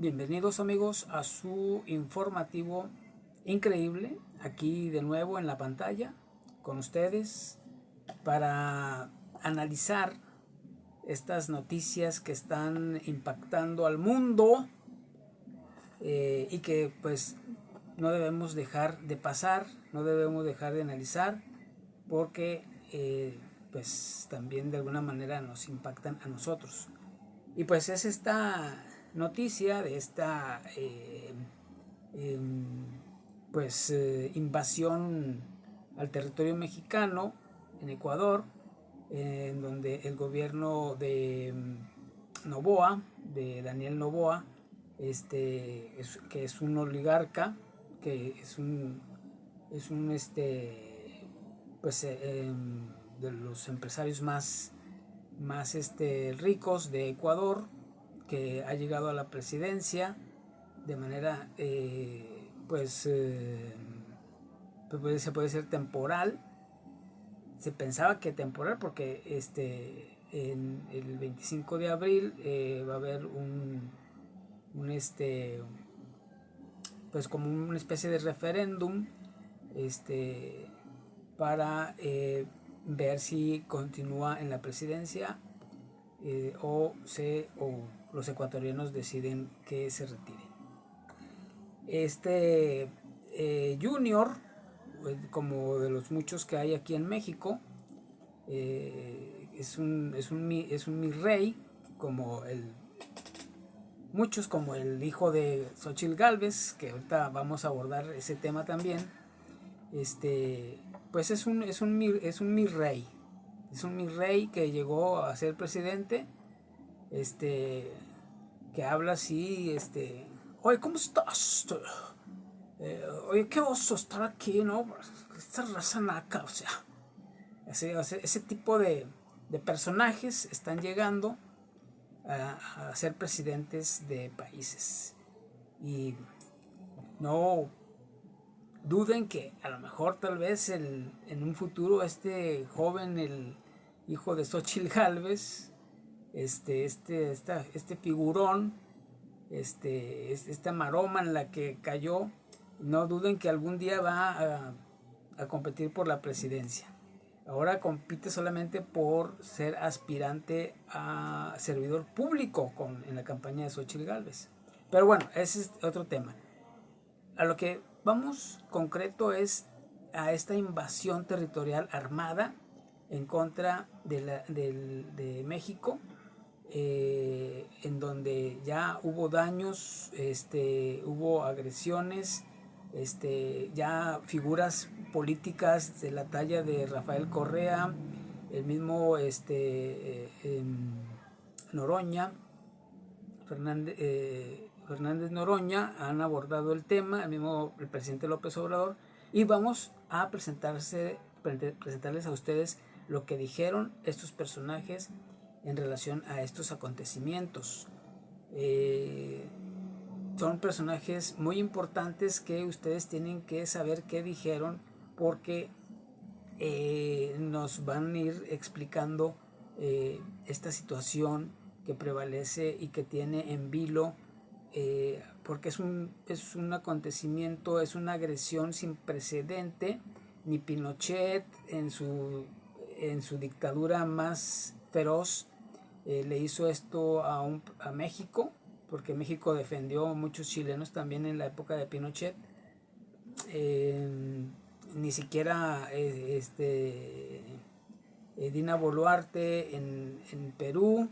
Bienvenidos amigos a su informativo increíble, aquí de nuevo en la pantalla con ustedes para analizar estas noticias que están impactando al mundo y que pues no debemos dejar de pasar, no debemos dejar de analizar porque pues también de alguna manera nos impactan a nosotros. Y pues es esta noticia de esta invasión al territorio mexicano en Ecuador, en donde el gobierno de Noboa, de Daniel Noboa, que es un oligarca, que es un de los empresarios más ricos de Ecuador, que ha llegado a la presidencia de manera se puede ser temporal. Se pensaba que temporal porque en el 25 de abril va a haber pues como una especie de referéndum para ver si continúa en la presidencia o los ecuatorianos deciden que se retire. Junior, como de los muchos que hay aquí en México, es un mi rey, como muchos, como el hijo de Xochitl Gálvez, que ahorita vamos a abordar ese tema también. Pues es un mi rey. Es un mi rey que llegó a ser presidente, que habla así, oye, ¿cómo estás? Oye, qué oso estar aquí, ¿no? Esta raza naca, o sea, ese tipo de personajes están llegando a ser presidentes de países. Y no duden que a lo mejor tal vez en un futuro este joven, el hijo de Xochitl Gálvez, este figurón, esta maroma en la que cayó, no duden que algún día va a competir por la presidencia. Ahora compite solamente por ser aspirante a servidor público en la campaña de Xochitl Gálvez. Pero bueno, ese es otro tema. A lo que vamos concreto es a esta invasión territorial armada en contra de México, en donde ya hubo daños, hubo agresiones, ya figuras políticas de la talla de Rafael Correa, el mismo Noroña, Fernández Noroña, han abordado el tema, el presidente López Obrador, y vamos a presentarles a ustedes lo que dijeron estos personajes en relación a estos acontecimientos. Son personajes muy importantes que ustedes tienen que saber qué dijeron, porque nos van a ir explicando esta situación que prevalece y que tiene en vilo, porque es un acontecimiento, es una agresión sin precedente. Ni Pinochet en su dictadura más feroz le hizo esto a México, porque México defendió a muchos chilenos también en la época de Pinochet. Ni siquiera Dina Boluarte en Perú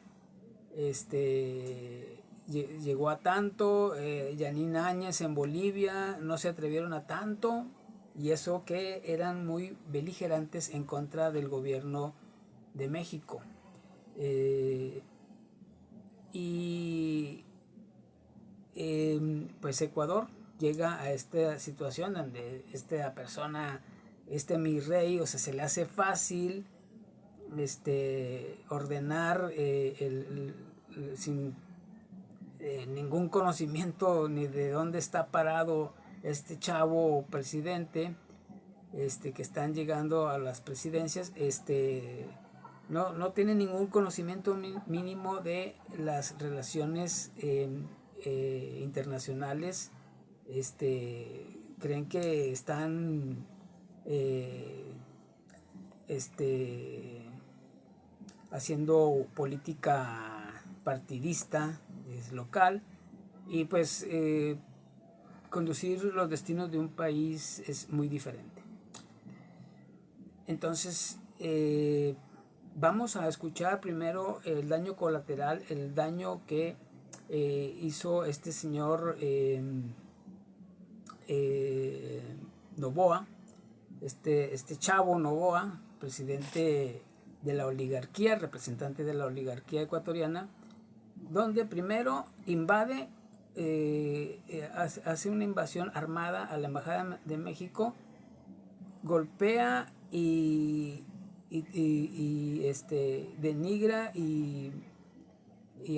llegó a tanto. Yanine Áñez en Bolivia no se atrevieron a tanto, y eso que eran muy beligerantes en contra del gobierno de México. Pues Ecuador llega a esta situación donde esta persona, mi rey, o sea, se le hace fácil ordenar sin ningún conocimiento ni de dónde está parado este chavo presidente, que están llegando a las presidencias. No tiene ningún conocimiento mínimo de las relaciones internacionales creen que están haciendo política partidista local, y pues conducir los destinos de un país es muy diferente. Entonces vamos a escuchar primero el daño colateral, el daño que hizo este señor Noboa, este chavo Noboa, presidente de la oligarquía, representante de la oligarquía ecuatoriana, donde primero invade, hace una invasión armada a la Embajada de México, golpea y denigra y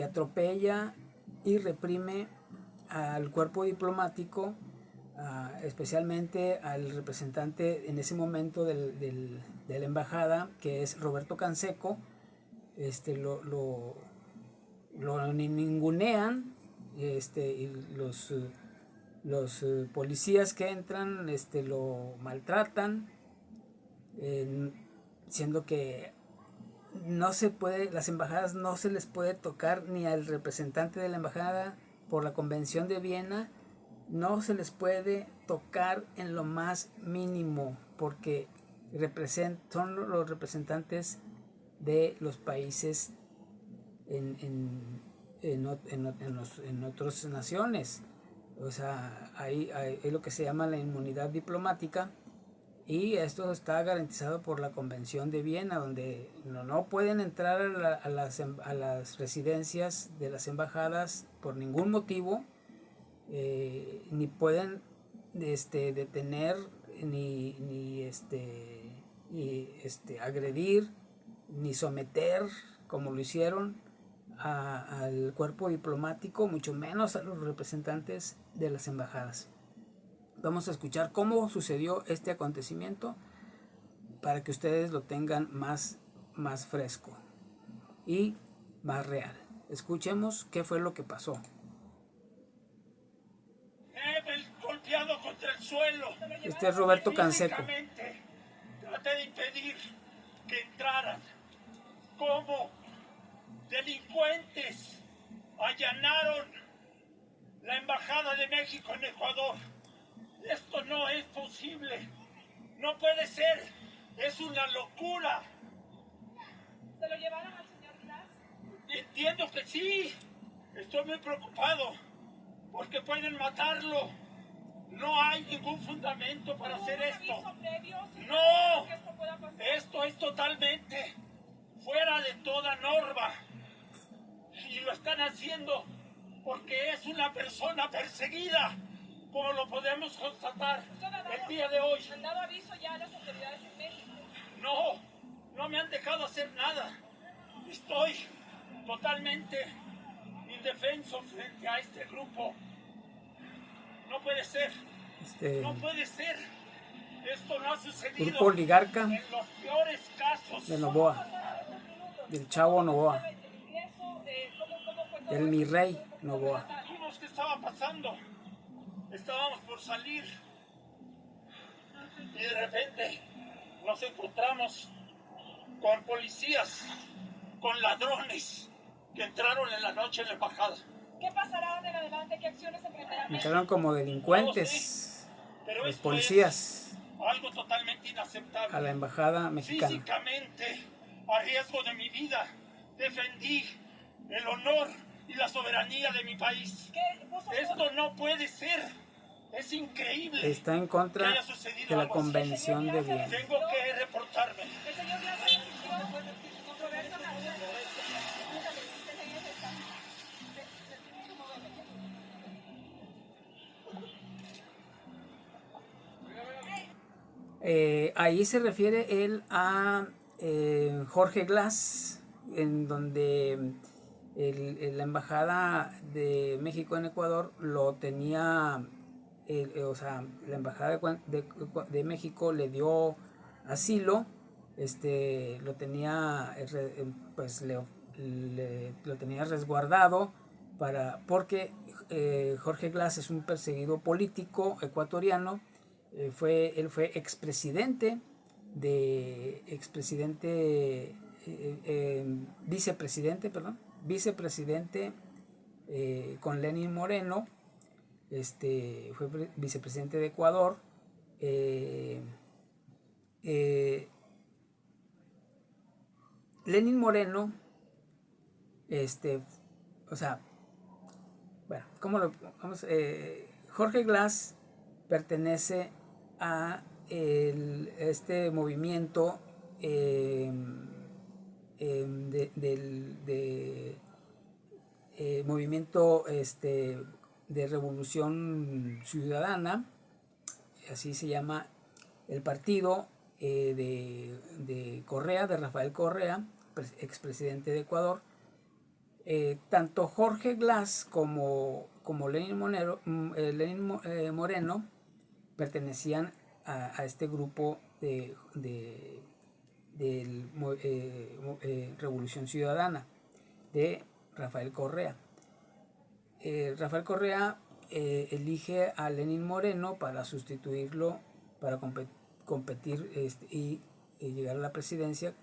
atropella y reprime al cuerpo diplomático, especialmente al representante en ese momento de la embajada, que es Roberto Canseco. Lo ningunean, y los policías que entran lo maltratan, siendo que no se puede, las embajadas no se les puede tocar, ni al representante de la embajada por la Convención de Viena no se les puede tocar en lo más mínimo, porque son los representantes de los países en otras naciones. O sea, hay lo que se llama la inmunidad diplomática, y esto está garantizado por la Convención de Viena, donde no pueden entrar a las residencias de las embajadas por ningún motivo, ni pueden detener ni agredir ni someter, como lo hicieron, al cuerpo diplomático, mucho menos a los representantes de las embajadas. Vamos a escuchar cómo sucedió este acontecimiento para que ustedes lo tengan más fresco y más real. Escuchemos qué fue lo que pasó. Golpeado contra el suelo. Este es Roberto Canseco. Traté de impedir que entraran. ¿Cómo? Delincuentes allanaron la Embajada de México en Ecuador. Esto no es posible. No puede ser. Es una locura. ¿Se lo llevaron al señor Glass? Entiendo que sí. Estoy muy preocupado porque pueden matarlo. No hay ningún fundamento para hacer esto. No. Esto es totalmente fuera de toda norma. Y lo están haciendo porque es una persona perseguida, como lo podemos constatar el día de hoy. ¿Han dado aviso ya a las autoridades en México? No me han dejado hacer nada. Estoy totalmente indefenso frente a este grupo. No puede ser. No puede ser. Esto no ha sucedido. Grupo oligarca en los peores casos de Noboa, del chavo Noboa, del mi rey Noboa. Vimos qué estaba pasando. Estábamos por salir y de repente nos encontramos con policías, con ladrones que entraron en la noche en la embajada. ¿Qué pasará en adelante? ¿Qué acciones emprenderán? Entraron como delincuentes, los policías, algo totalmente inaceptable. a la embajada mexicana. Físicamente, a riesgo de mi vida, defendí el honor y la soberanía de mi país. Esto no puede ser. Es increíble. Está en contra de la Convención de Viena. Tengo que reportarme. El señor Glass asistió con Roberto Canseco. Ahí se refiere él a Jorge Glass, en donde la Embajada de México en Ecuador lo tenía, o sea, la Embajada de México le dio asilo, lo tenía, pues lo tenía resguardado porque Jorge Glass es un perseguido político ecuatoriano. Él fue vicepresidente con Lenín Moreno. Fue vicepresidente de Ecuador. Lenín Moreno, o sea, bueno, ¿cómo lo vamos? Jorge Glass pertenece a este movimiento movimiento de revolución ciudadana, así se llama el partido de Correa, de Rafael Correa, expresidente de Ecuador. Tanto Jorge Glass como Lenín Moreno pertenecían a este grupo de Revolución Ciudadana de Rafael Correa. Rafael Correa elige a Lenín Moreno para sustituirlo, para competir y llegar a la presidencia.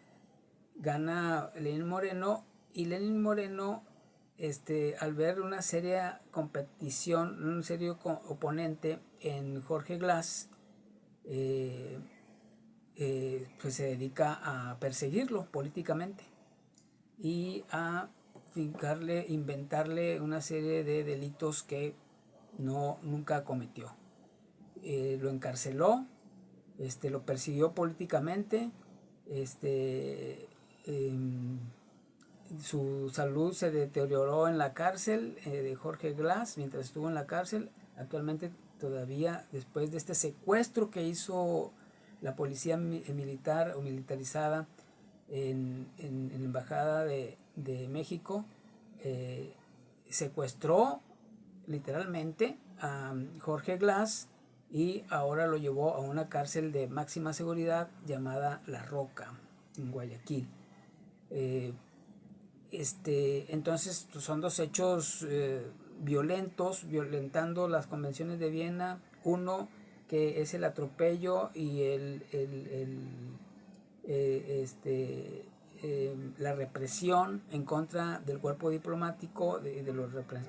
Gana Lenín Moreno, y Lenín Moreno, al ver una seria competición, un serio oponente en Jorge Glass, pues se dedica a perseguirlo políticamente y a inventarle una serie de delitos que nunca cometió. Lo encarceló, lo persiguió políticamente, su salud se deterioró en la cárcel de Jorge Glass mientras estuvo en la cárcel. Actualmente todavía, después de este secuestro que hizo la policía militar o militarizada en la embajada de México, secuestró literalmente a Jorge Glass y ahora lo llevó a una cárcel de máxima seguridad llamada La Roca, en Guayaquil. Entonces son dos hechos violentos, violentando las convenciones de Viena. Uno, que es el atropello y la represión en contra del cuerpo diplomático, de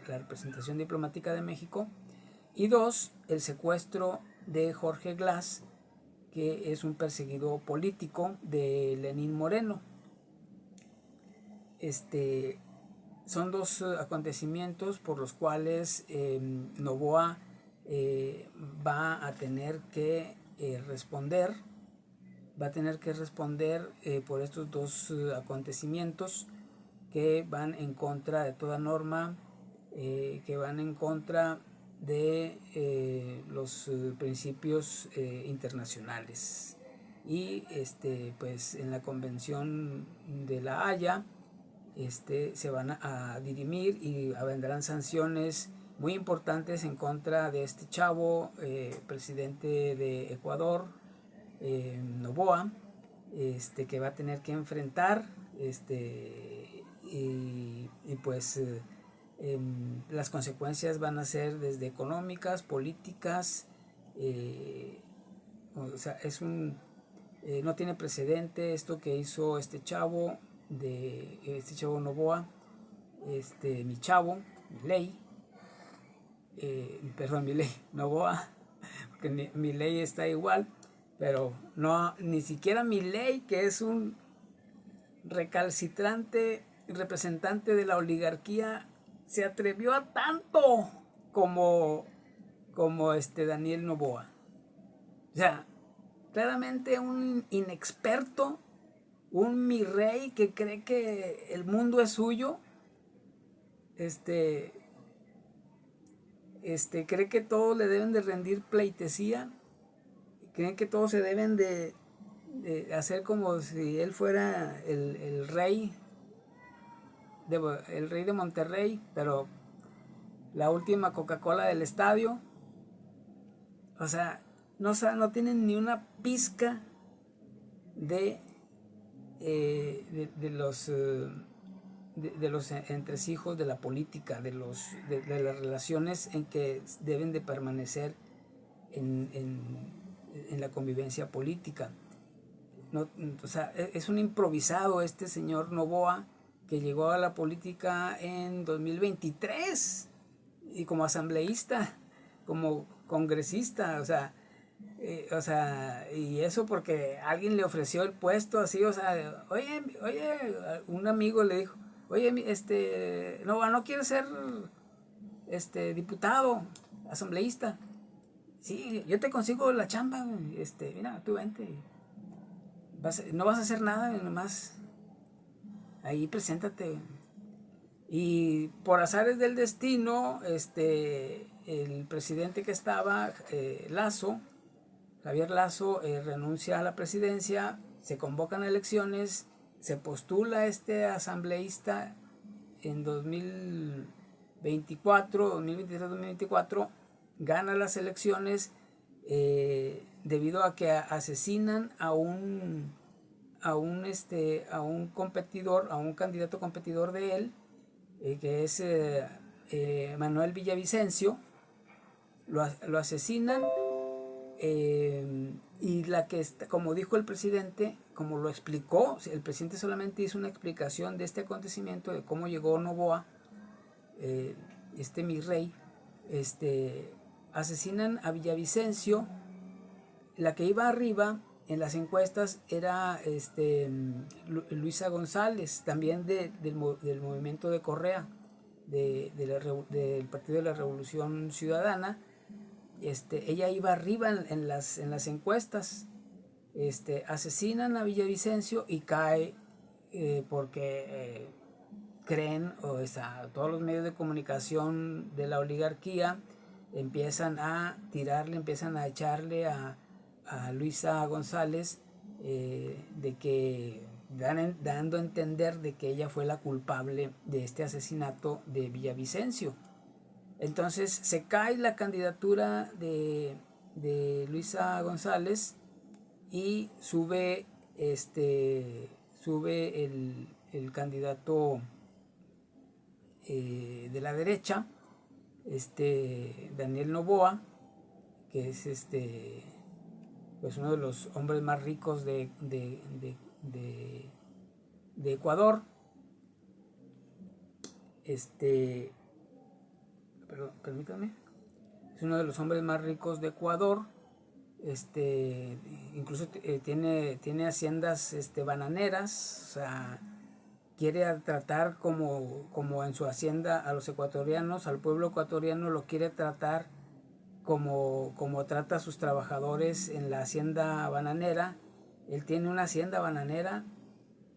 la representación diplomática de México. Y dos, el secuestro de Jorge Glass, que es un perseguido político de Lenín Moreno. Son dos acontecimientos por los cuales Noboa va a tener que responder. Va a tener que responder por estos dos acontecimientos que van en contra de toda norma, que van en contra de los principios internacionales. Y pues en la Convención de La Haya se van a dirimir y vendrán sanciones muy importantes en contra de este chavo, presidente de Ecuador, Noboa, que va a tener que enfrentar y pues las consecuencias van a ser desde económicas, políticas, o sea, no tiene precedente esto que hizo este chavo Noboa, Milei Noboa, porque Milei está igual, pero no, ni siquiera Milei, que es un recalcitrante representante de la oligarquía, se atrevió a tanto como Daniel Noboa. O sea, claramente un inexperto, un mi rey que cree que el mundo es suyo, cree que todos le deben de rendir pleitesía, creen que todos se deben de hacer como si él fuera el rey de Monterrey, pero la última Coca-Cola del estadio. O sea, no tienen ni una pizca de los de los entresijos de la política, de las relaciones en que deben de permanecer en la convivencia política. No, o sea, es un improvisado este señor Noboa, que llegó a la política en 2023 y como asambleísta, como congresista, o sea, y eso porque alguien le ofreció el puesto así, o sea, oye, un amigo le dijo, oye, Noboa, ¿no quieres ser diputado, asambleísta? Sí, yo te consigo la chamba, mira, tú vente. No vas a hacer nada, nomás ahí preséntate. Y por azares del destino, el presidente que estaba, Javier Lasso, renuncia a la presidencia, se convocan elecciones, se postula este asambleísta en 2023-2024, gana las elecciones debido a que asesinan a un competidor, a un candidato competidor de él, que es Manuel Villavicencio. Lo asesinan, y como dijo el presidente, como lo explicó, el presidente solamente hizo una explicación de este acontecimiento, de cómo llegó Noboa, mi rey, asesinan a Villavicencio. La que iba arriba en las encuestas era Luisa González, también del movimiento de Correa, del Partido de la Revolución Ciudadana. Ella iba arriba en las encuestas. Asesinan a Villavicencio y cae porque creen, todos los medios de comunicación de la oligarquía empiezan a tirarle, empiezan a echarle a Luisa González, de que dando a entender de que ella fue la culpable de este asesinato de Villavicencio. Entonces se cae la candidatura de Luisa González y sube el candidato de la derecha, Daniel Noboa, que es pues uno de los hombres más ricos de Ecuador. Permítanme. Es uno de los hombres más ricos de Ecuador. Incluso tiene haciendas bananeras. O sea, quiere tratar como en su hacienda a los ecuatorianos, al pueblo ecuatoriano lo quiere tratar como trata a sus trabajadores en la hacienda bananera. Él tiene una hacienda bananera,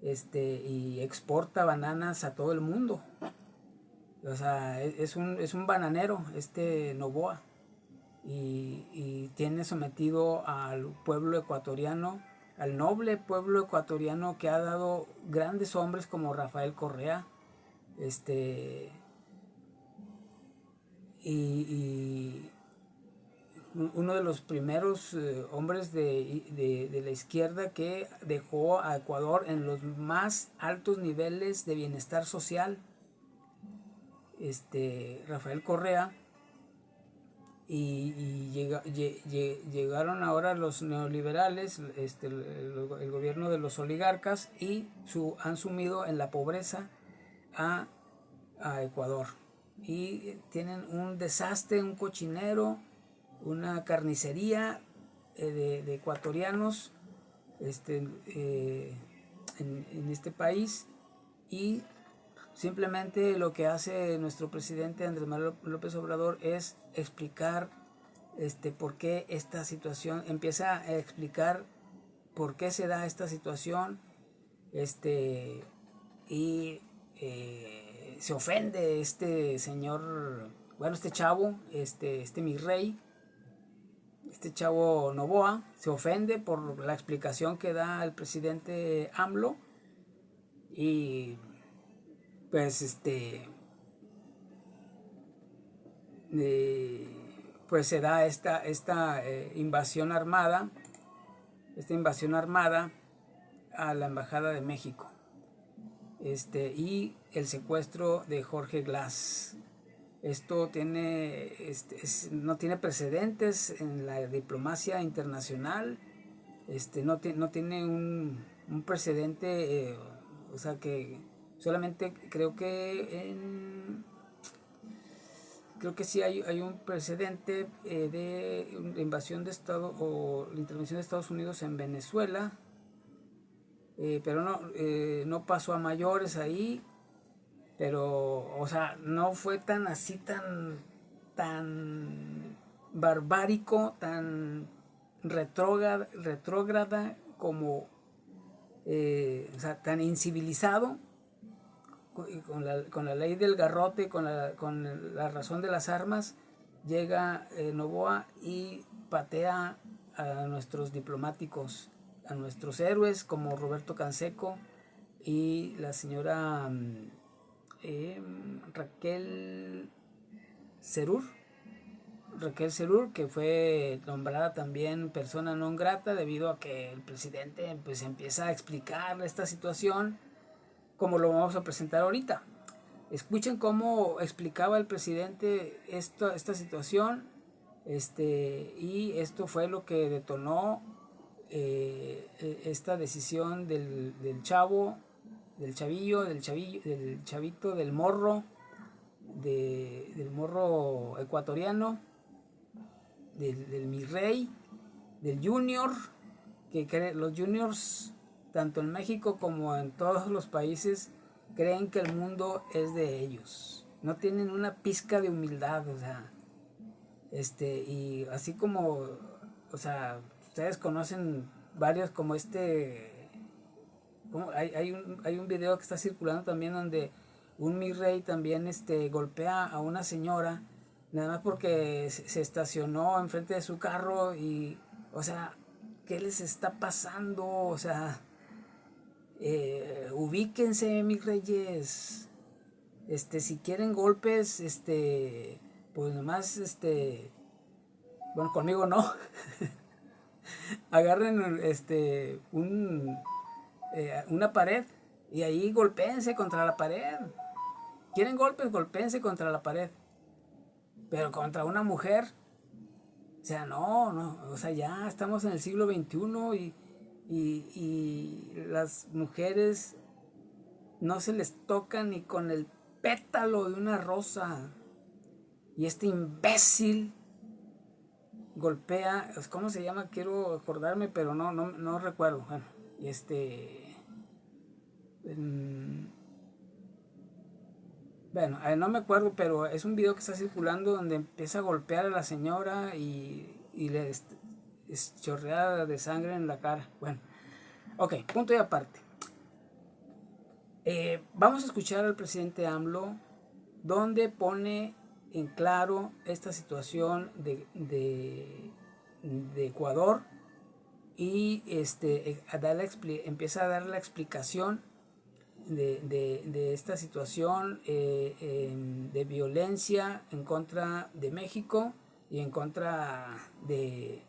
y exporta bananas a todo el mundo. O sea, es un bananero, Noboa, y tiene sometido al pueblo ecuatoriano, al noble pueblo ecuatoriano, que ha dado grandes hombres como Rafael Correa, y uno de los primeros hombres de la izquierda que dejó a Ecuador en los más altos niveles de bienestar social, Rafael Correa. Y llegaron ahora los neoliberales, el gobierno de los oligarcas, y han sumido en la pobreza a Ecuador. Y tienen un desastre, un cochinero, una carnicería de ecuatorianos en este país. Y simplemente lo que hace nuestro presidente Andrés Manuel López Obrador es explicar por qué esta situación, empieza a explicar por qué se da esta situación, y se ofende este señor, bueno, este chavo, mi rey, este chavo Noboa, se ofende por la explicación que da el presidente AMLO. Y pues pues se da esta invasión armada a la Embajada de México. y el secuestro de Jorge Glass. Esto tiene, no tiene precedentes en la diplomacia internacional, no tiene un precedente, o sea que solamente creo que sí hay un precedente de invasión de Estado o la intervención de Estados Unidos en Venezuela, pero no pasó a mayores ahí. Pero, o sea, no fue tan así, tan barbárico, tan retrógrada como, o sea, tan incivilizado, con la ley del garrote, con la razón de las armas. Llega Noboa y patea a nuestros diplomáticos, a nuestros héroes como Roberto Canseco y la señora Raquel Serur, que fue nombrada también persona non grata debido a que el presidente pues empieza a explicar esta situación como lo vamos a presentar ahorita. Escuchen cómo explicaba el presidente esta situación, y esto fue lo que detonó esta decisión del chavito, del morro, del morro ecuatoriano, del mi rey, del junior, que los juniors, tanto en México como en todos los países, creen que el mundo es de ellos. No tienen una pizca de humildad, o sea, y así como, o sea, ustedes conocen varios como hay un video que está circulando también donde un mi rey también golpea a una señora nada más porque se estacionó enfrente de su carro y, o sea, ¿qué les está pasando? O sea, ubíquense, mis reyes. Si quieren golpes, pues nomás, bueno, conmigo no. Agarren, una pared y ahí golpéense contra la pared. Quieren golpes, golpéense contra la pared. Pero contra una mujer, o sea, no, o sea, ya estamos en el siglo XXI y las mujeres no se les toca ni con el pétalo de una rosa. Y este imbécil golpea, ¿cómo se llama? Quiero acordarme, pero no recuerdo. Bueno, bueno, no me acuerdo, pero es un video que está circulando donde empieza a golpear a la señora y le es chorreada de sangre en la cara. Bueno, ok, punto y aparte. Vamos a escuchar al presidente AMLO, donde pone en claro esta situación de Ecuador y empieza a dar la explicación de esta situación de violencia en contra de México y en contra de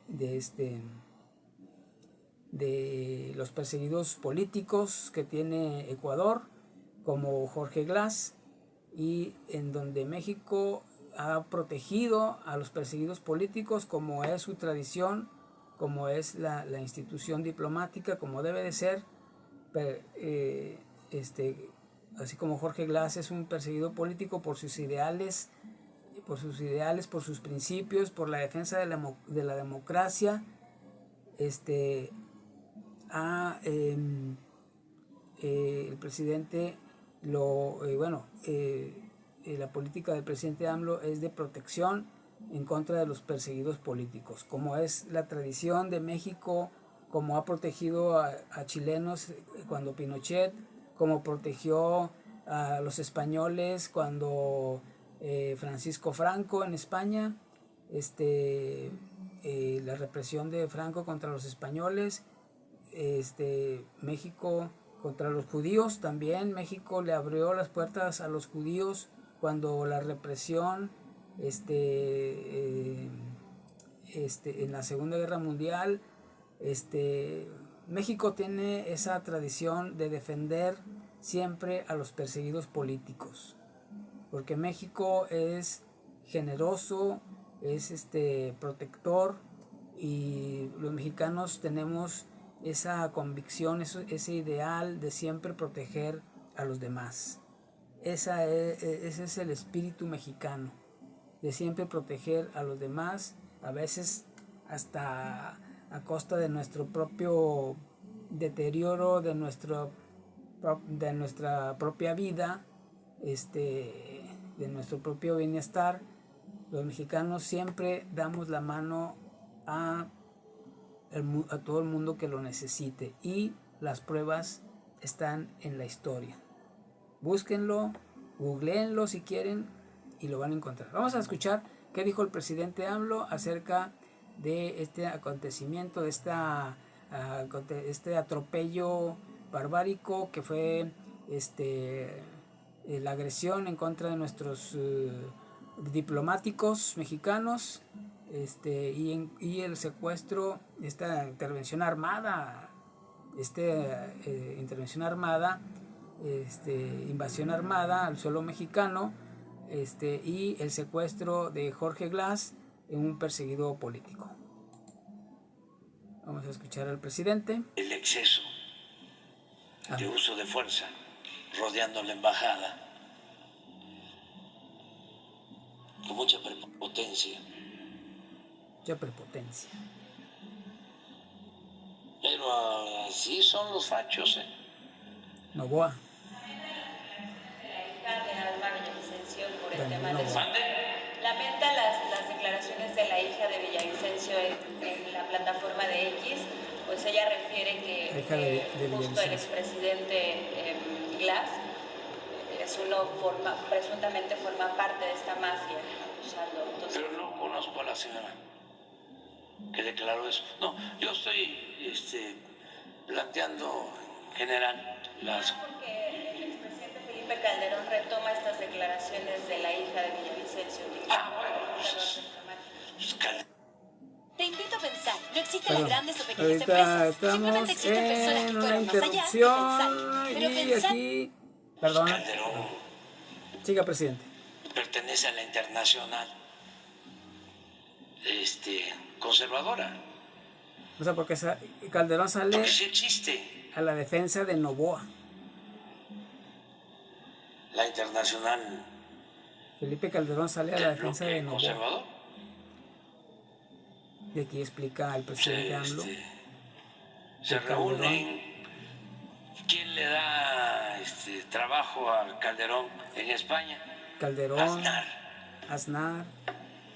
los perseguidos políticos que tiene Ecuador, como Jorge Glass, y en donde México ha protegido a los perseguidos políticos como es su tradición, como es la institución diplomática, como debe de ser. Pero, así como Jorge Glass es un perseguido político por sus ideales, por sus principios, por la defensa de la democracia, el presidente la política del presidente AMLO es de protección en contra de los perseguidos políticos, como es la tradición de México, como ha protegido a chilenos cuando Pinochet, como protegió a los españoles cuando Francisco Franco en España, la represión de Franco contra los españoles, México contra los judíos también. México le abrió las puertas a los judíos cuando la represión en la Segunda Guerra Mundial. México tiene esa tradición de defender siempre a los perseguidos políticos, porque México es generoso, es protector, y los mexicanos tenemos esa convicción, ese ideal de siempre proteger a los demás. Ese es el espíritu mexicano, de siempre proteger a los demás, a veces hasta a costa de nuestro propio deterioro, de nuestra propia vida, de nuestro propio bienestar. Los mexicanos siempre damos la mano a todo el mundo que lo necesite, y las pruebas están en la historia. Búsquenlo, googleenlo si quieren y lo van a encontrar. Vamos a escuchar qué dijo el presidente AMLO acerca de este acontecimiento, de este atropello barbárico que fue la agresión en contra de nuestros diplomáticos mexicanos, y el secuestro, esta intervención armada, invasión armada al suelo mexicano, y el secuestro de Jorge Glass, un perseguido político. Vamos a escuchar al presidente. El exceso de uso de fuerza rodeando la embajada con mucha prepotencia. Mucha prepotencia. Pero así son los fachos, ¿eh? Novoa. Por el tema de ¿Mande? lamenta las declaraciones de la hija de Villavicencio en la plataforma de X, pues ella refiere que justo el expresidente Glass presuntamente forma parte de esta mafia acusando. Entonces, Pero no conozco a la señora que declaró eso. No, yo estoy planteando en general las... porque el expresidente Felipe Calderón retoma estas declaraciones de la hija de Villavicencio. Te invito a pensar, no existen Perdón, las grandes o pequeñas ahorita empresas, estamos simplemente existen personas que en una fueron más allá de interrupción, pensar. Pero y pensar... aquí, perdón, Calderón siga, presidente. pertenece a la internacional conservadora. O sea, porque Calderón sale Porque sí existe a la defensa de Novoa. la internacional Felipe Calderón sale a la del defensa de bloque Novoa. conservador. Y aquí explica el presidente AMLO. Se Calderón. reúnen. ¿Quién le da trabajo a Calderón en España? Calderón, Aznar. Aznar,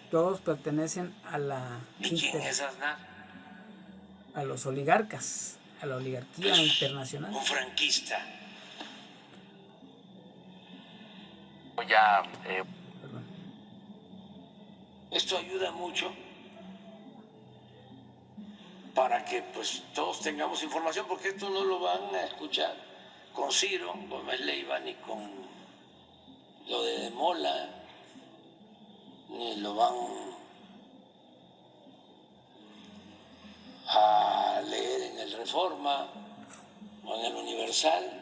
todos pertenecen a la ¿Y quién es Aznar? a los oligarcas, a la oligarquía Pues, internacional. un franquista. Perdón. Esto ayuda mucho para que pues todos tengamos información, porque esto no lo van a escuchar con Ciro Gómez Leiva, ni con lo de Mola, ni lo van a leer en el Reforma o en el Universal,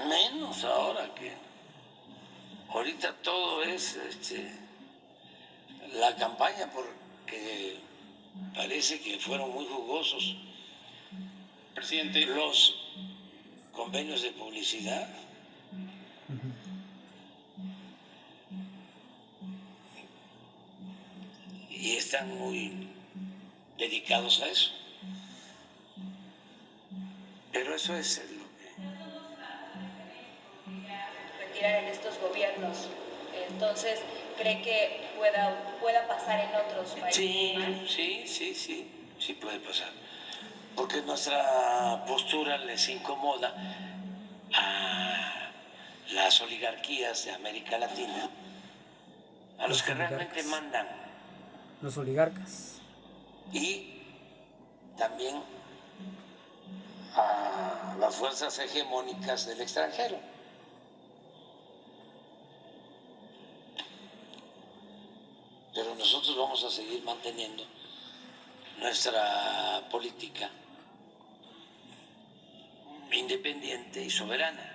menos ahora que ahorita todo es la campaña, porque parece que fueron muy jugosos, presidente, los convenios de publicidad. Y están muy dedicados a eso. Pero eso es lo que... retirar en estos gobiernos. Entonces, ¿cree que pueda pasar en otros países? Sí puede pasar. Porque nuestra postura les incomoda a las oligarquías de América Latina, a los que realmente mandan. Los oligarcas. Y también a las fuerzas hegemónicas del extranjero. Pero nosotros vamos a seguir manteniendo nuestra política independiente y soberana,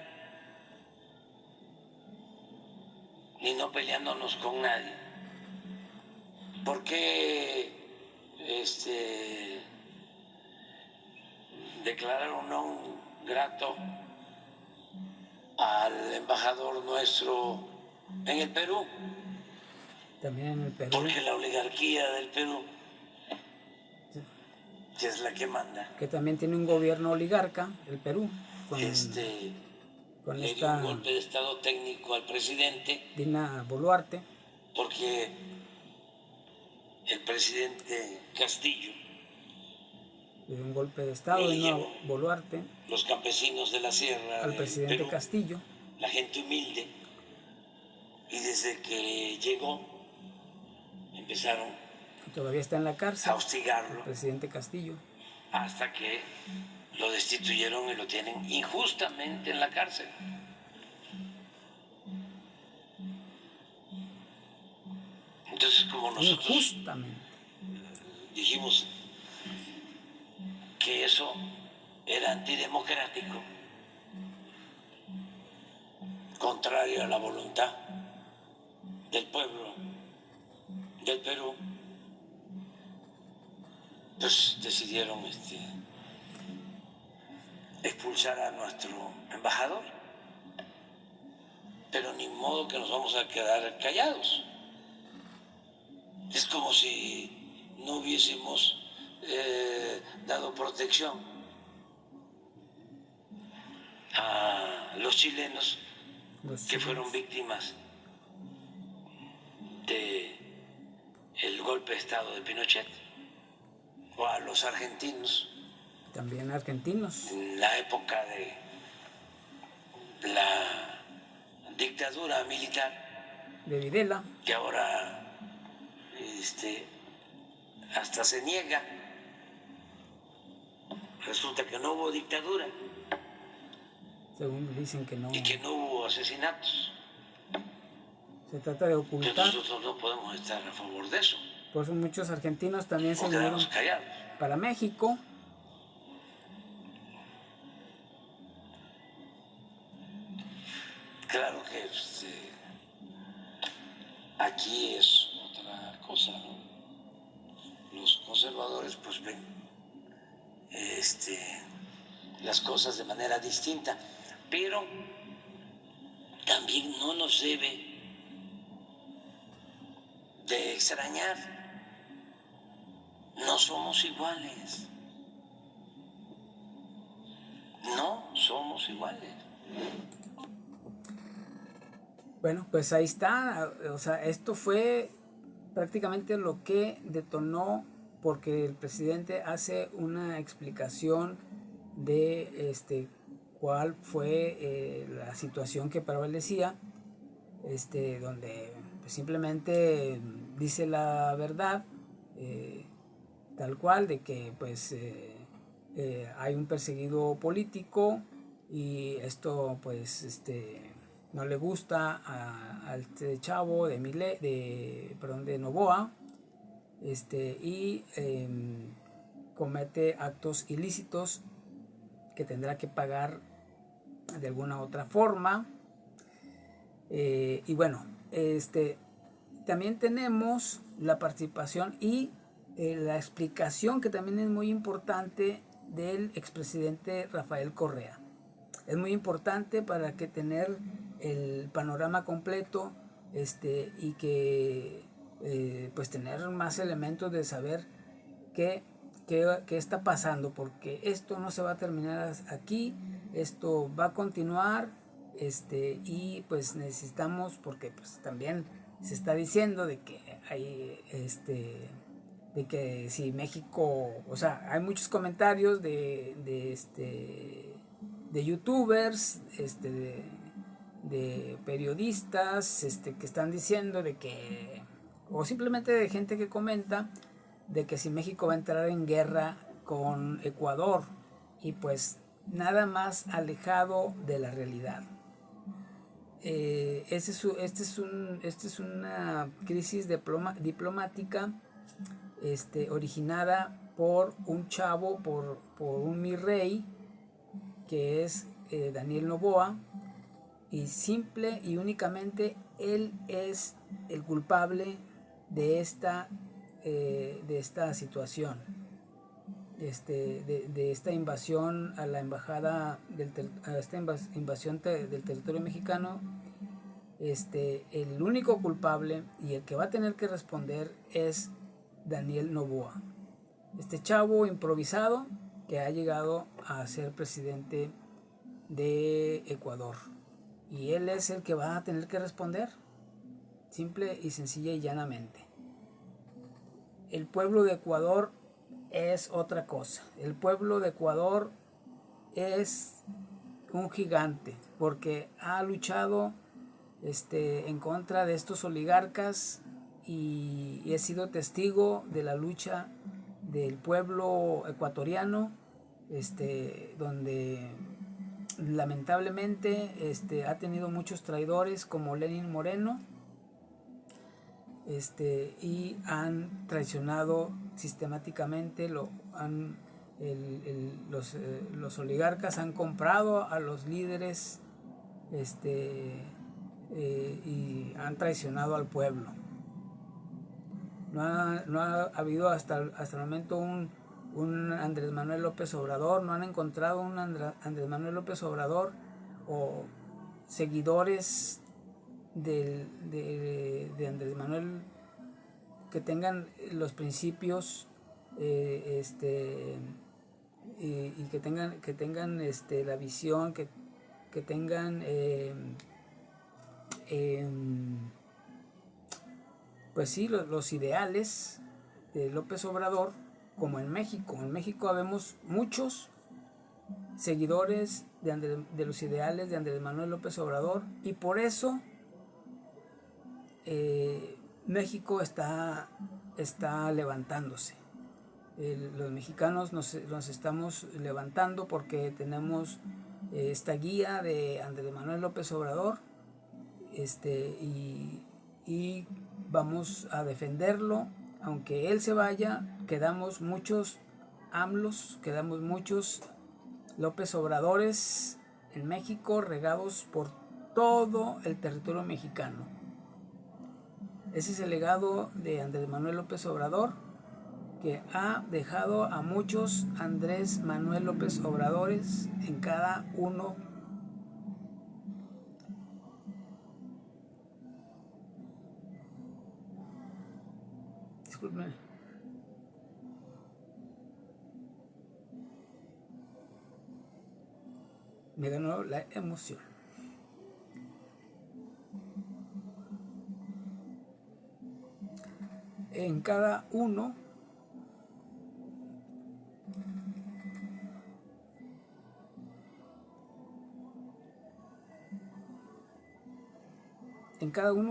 ni no peleándonos con nadie. ¿Por qué declararon non grato al embajador nuestro en el Perú? También en el Perú. Porque la oligarquía del Perú, que es la que manda, que también tiene un gobierno oligarca, el Perú, con le dio un golpe de estado técnico al presidente, Dina Boluarte, porque el presidente Castillo le dio un golpe de estado Dina Boluarte, los campesinos de la sierra al presidente Perú, Castillo, la gente humilde, y desde que llegó empezaron que todavía está en la cárcel, a hostigarlo, el presidente Castillo, hasta que lo destituyeron y lo tienen injustamente en la cárcel. Entonces, como nosotros injustamente. dijimos que eso era antidemocrático, contrario a la voluntad del pueblo del Perú, pues decidieron expulsar a nuestro embajador. Pero ni modo que nos vamos a quedar callados. Es como si no hubiésemos dado protección a los chilenos que fueron víctimas del golpe de estado de Pinochet, o a los argentinos, también argentinos, en la época de la dictadura militar de Videla, que ahora hasta se niega. Resulta que no hubo dictadura, según dicen que no, y que no hubo asesinatos. Se trata de ocultar. Pero nosotros no podemos estar a favor de eso. Por eso muchos argentinos también se O vinieron quedarnos callados. para México. Claro que aquí es otra cosa, ¿no? Los conservadores pues ven las cosas de manera distinta, pero también no nos debe de extrañar. No somos iguales. No somos iguales. Bueno, pues ahí está. O sea, esto fue prácticamente lo que detonó, porque el presidente hace una explicación de cuál fue la situación que prevalecía, donde pues, simplemente dice la verdad, tal cual, de que pues hay un perseguido político y esto pues no le gusta a este chavo de Noboa, y comete actos ilícitos que tendrá que pagar de alguna otra forma. Y bueno, también tenemos la participación y la explicación, que también es muy importante, del expresidente Rafael Correa. Es muy importante para que tener el panorama completo, y que pues tener más elementos de saber qué está pasando, porque esto no se va a terminar aquí, esto va a continuar, y pues necesitamos, porque pues también se está diciendo de que hay de que si México, o sea, hay muchos comentarios de youtubers, de periodistas, que están diciendo de que, o simplemente de gente que comenta, de que si México va a entrar en guerra con Ecuador, y pues nada más alejado de la realidad. Esta es una crisis diplomática originada por un chavo, por un mi rey, que es Daniel Noboa, y simple y únicamente él es el culpable de esta situación, de esta invasión a la embajada, a esta invasión del territorio mexicano. El único culpable y el que va a tener que responder es Daniel Noboa, este chavo improvisado que ha llegado a ser presidente de Ecuador, y él es el que va a tener que responder, simple y sencilla y llanamente. El pueblo de Ecuador es otra cosa. El pueblo de Ecuador es un gigante porque ha luchado en contra de estos oligarcas, y he sido testigo de la lucha del pueblo ecuatoriano, donde lamentablemente ha tenido muchos traidores como Lenín Moreno, y han traicionado sistemáticamente, los oligarcas han comprado a los líderes, y han traicionado al pueblo. No ha habido hasta el momento un Andrés Manuel López Obrador, no han encontrado un Andrés Manuel López Obrador o seguidores de Andrés Manuel que tengan los principios y que tengan la visión, que tengan pues sí, los ideales de López Obrador, como en México. En México habemos muchos seguidores de los ideales de Andrés Manuel López Obrador, y por eso México está levantándose. Los mexicanos nos estamos levantando porque tenemos esta guía de Andrés Manuel López Obrador, y vamos a defenderlo. Aunque él se vaya, quedamos muchos AMLOs, quedamos muchos López Obradores en México, regados por todo el territorio mexicano. Ese es el legado de Andrés Manuel López Obrador, que ha dejado a muchos Andrés Manuel López Obradores en cada uno. Disculpen. Me ganó la emoción. En cada uno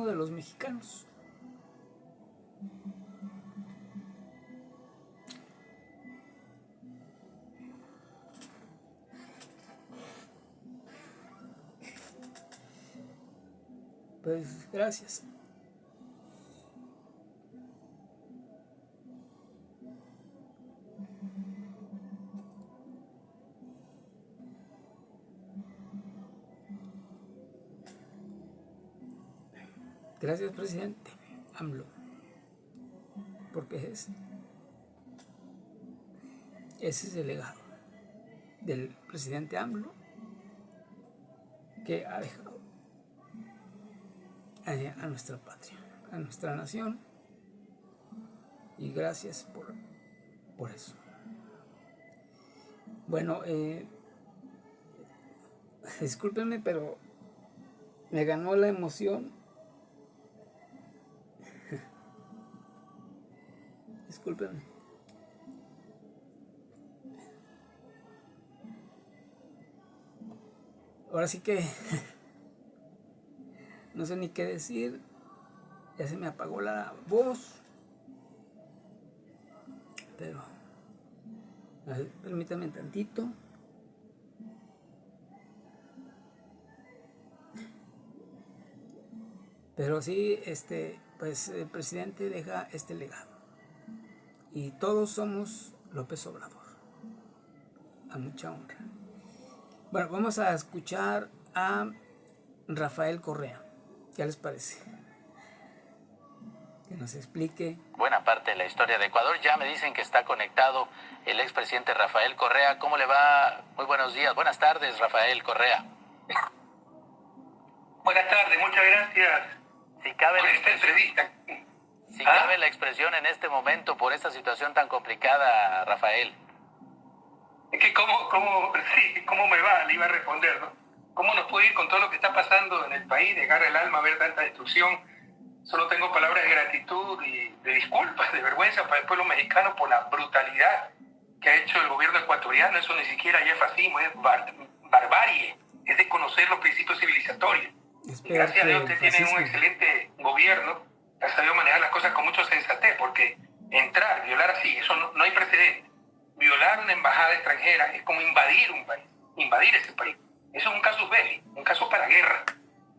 de los mexicanos. Pues gracias. Gracias, presidente AMLO, porque ese es el legado del presidente AMLO, que ha dejado a nuestra patria, a nuestra nación, y gracias por eso. Bueno, discúlpenme, pero me ganó la emoción. Discúlpenme. Ahora sí que no sé ni qué decir. Ya se me apagó la voz. Pero a ver, permítanme tantito. Pero sí, pues el presidente deja este legado. Y todos somos López Obrador. A mucha honra. Bueno, vamos a escuchar a Rafael Correa. ¿Qué les parece? Que nos explique. Buena parte de la historia de Ecuador. Ya me dicen que está conectado el expresidente Rafael Correa. ¿Cómo le va? Muy buenos días. Buenas tardes, Rafael Correa. Buenas tardes, muchas gracias Si cabe, por esta entrevista. si cabe la expresión en este momento por esta situación tan complicada, Rafael. Es que cómo me va, le iba a responder, ¿no? ¿Cómo nos puede ir con todo lo que está pasando en el país? Desgarra el alma ver tanta destrucción. Solo tengo palabras de gratitud y de disculpas, de vergüenza para el pueblo mexicano por la brutalidad que ha hecho el gobierno ecuatoriano. Eso ni siquiera ya es fascismo, es barbarie, es desconocer los principios civilizatorios. Y gracias a Dios usted tiene un excelente gobierno que ha sabido manejar las cosas con mucha sensatez, porque entrar, violar así, eso no hay precedente. Violar una embajada extranjera es como invadir un país, invadir ese país. Eso es un casus belli, un caso para guerra,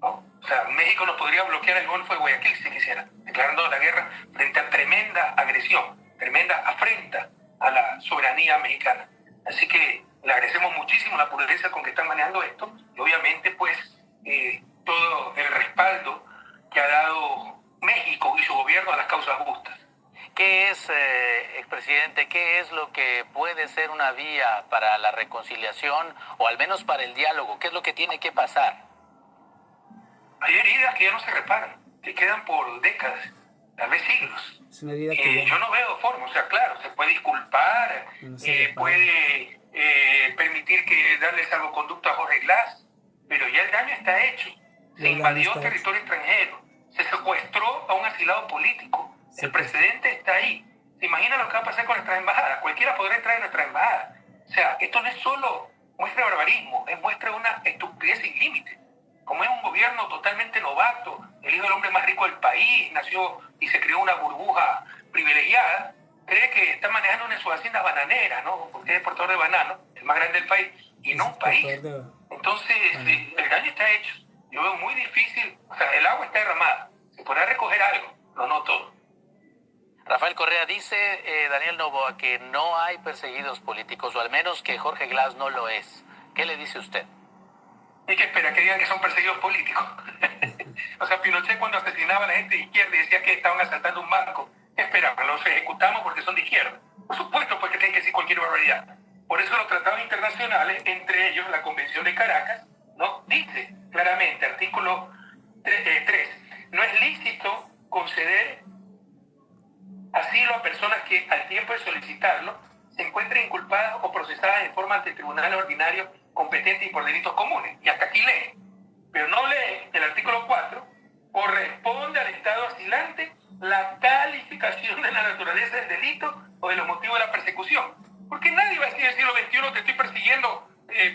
¿no? O sea, México nos podría bloquear el Golfo de Guayaquil si quisiera, declarando la guerra frente a tremenda agresión, tremenda afrenta a la soberanía mexicana. Así que le agradecemos muchísimo la prudencia con que están manejando esto y obviamente pues todo el respaldo que ha dado México y su gobierno a las causas justas. ¿Qué es, expresidente, qué es lo que puede ser una vía para la reconciliación o al menos para el diálogo? ¿Qué es lo que tiene que pasar? Hay heridas que ya no se reparan, que quedan por décadas, tal vez siglos. Es una herida que yo no veo forma, o sea, claro, se puede disculpar, puede permitir que darle salvoconducto a Jorge Glass, pero ya el daño está hecho. Se invadió territorio extranjero, se secuestró a un asilado político. El precedente está ahí. ¿Se imagina lo que va a pasar con nuestras embajadas? Cualquiera podrá entrar en nuestra embajada. O sea, esto no es solo muestra de barbarismo, es muestra de una estupidez sin límite. Como es un gobierno totalmente novato, el hijo del hombre más rico del país, nació y se creó una burbuja privilegiada, cree que está manejando una de sus haciendas bananeras, ¿no? Porque es exportador de banano, el más grande del país, y no un país. Entonces, el daño está hecho. Yo veo muy difícil, o sea, el agua está derramada. Se podrá recoger algo, pero no todo. Rafael Correa, dice Daniel Noboa que no hay perseguidos políticos, o al menos que Jorge Glass no lo es. ¿Qué le dice usted? ¿Y qué espera? ¿Que digan que son perseguidos políticos? O sea, Pinochet cuando asesinaba a la gente de izquierda y decía que estaban asaltando un banco, ¿qué esperaban? ¿Los ejecutamos porque son de izquierda? Por supuesto, porque tienen que decir cualquier barbaridad. Por eso los tratados internacionales, entre ellos la Convención de Caracas, ¿no? Dice claramente, artículo 3, no es lícito conceder asilo a personas que al tiempo de solicitarlo se encuentren inculpadas o procesadas en forma ante tribunales ordinarios competentes y por delitos comunes. Y hasta aquí lee. Pero no lee el artículo 4, corresponde al Estado asilante la calificación de la naturaleza del delito o de los motivos de la persecución. Porque nadie va a decir en el siglo XXI te estoy persiguiendo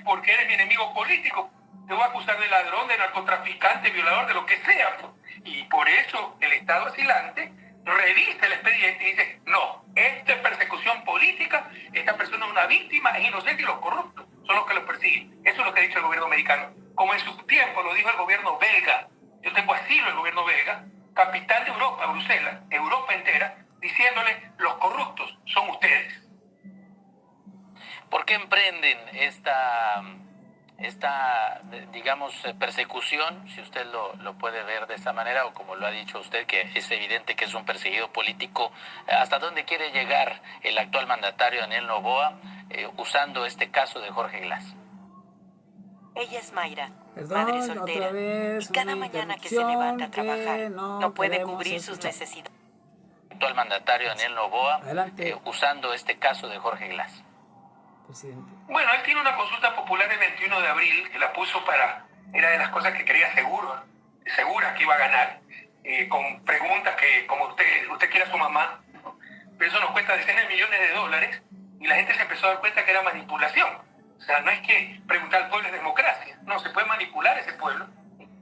porque eres mi enemigo político. Te voy a acusar de ladrón, de narcotraficante, violador, de lo que sea. Y por eso el Estado asilante revisa el expediente y dice, no, esta es persecución política, esta persona es una víctima, es inocente y los corruptos son los que los persiguen. Eso es lo que ha dicho el gobierno americano. Como en su tiempo lo dijo el gobierno belga. Yo tengo asilo el gobierno belga, capital de Europa, Bruselas, Europa entera, diciéndole, los corruptos son ustedes. ¿Por qué emprenden esta digamos, persecución, si usted lo puede ver de esa manera, o como lo ha dicho usted, que es evidente que es un perseguido político? ¿Hasta dónde quiere llegar el actual mandatario Daniel Noboa usando este caso de Jorge Glass? Ella es Mayra, Perdón, madre soltera, otra vez, y cada mañana que se levanta a trabajar no puede cubrir sus necesidades. Actual mandatario Daniel Noboa usando este caso de Jorge Glass. Presidente. Bueno, él tiene una consulta popular el 21 de abril que la puso era de las cosas que creía segura que iba a ganar, con preguntas que, como usted quiere a su mamá, pero eso nos cuesta decenas de millones de dólares y la gente se empezó a dar cuenta que era manipulación. O sea, no es que preguntar al pueblo es democracia, no, se puede manipular ese pueblo.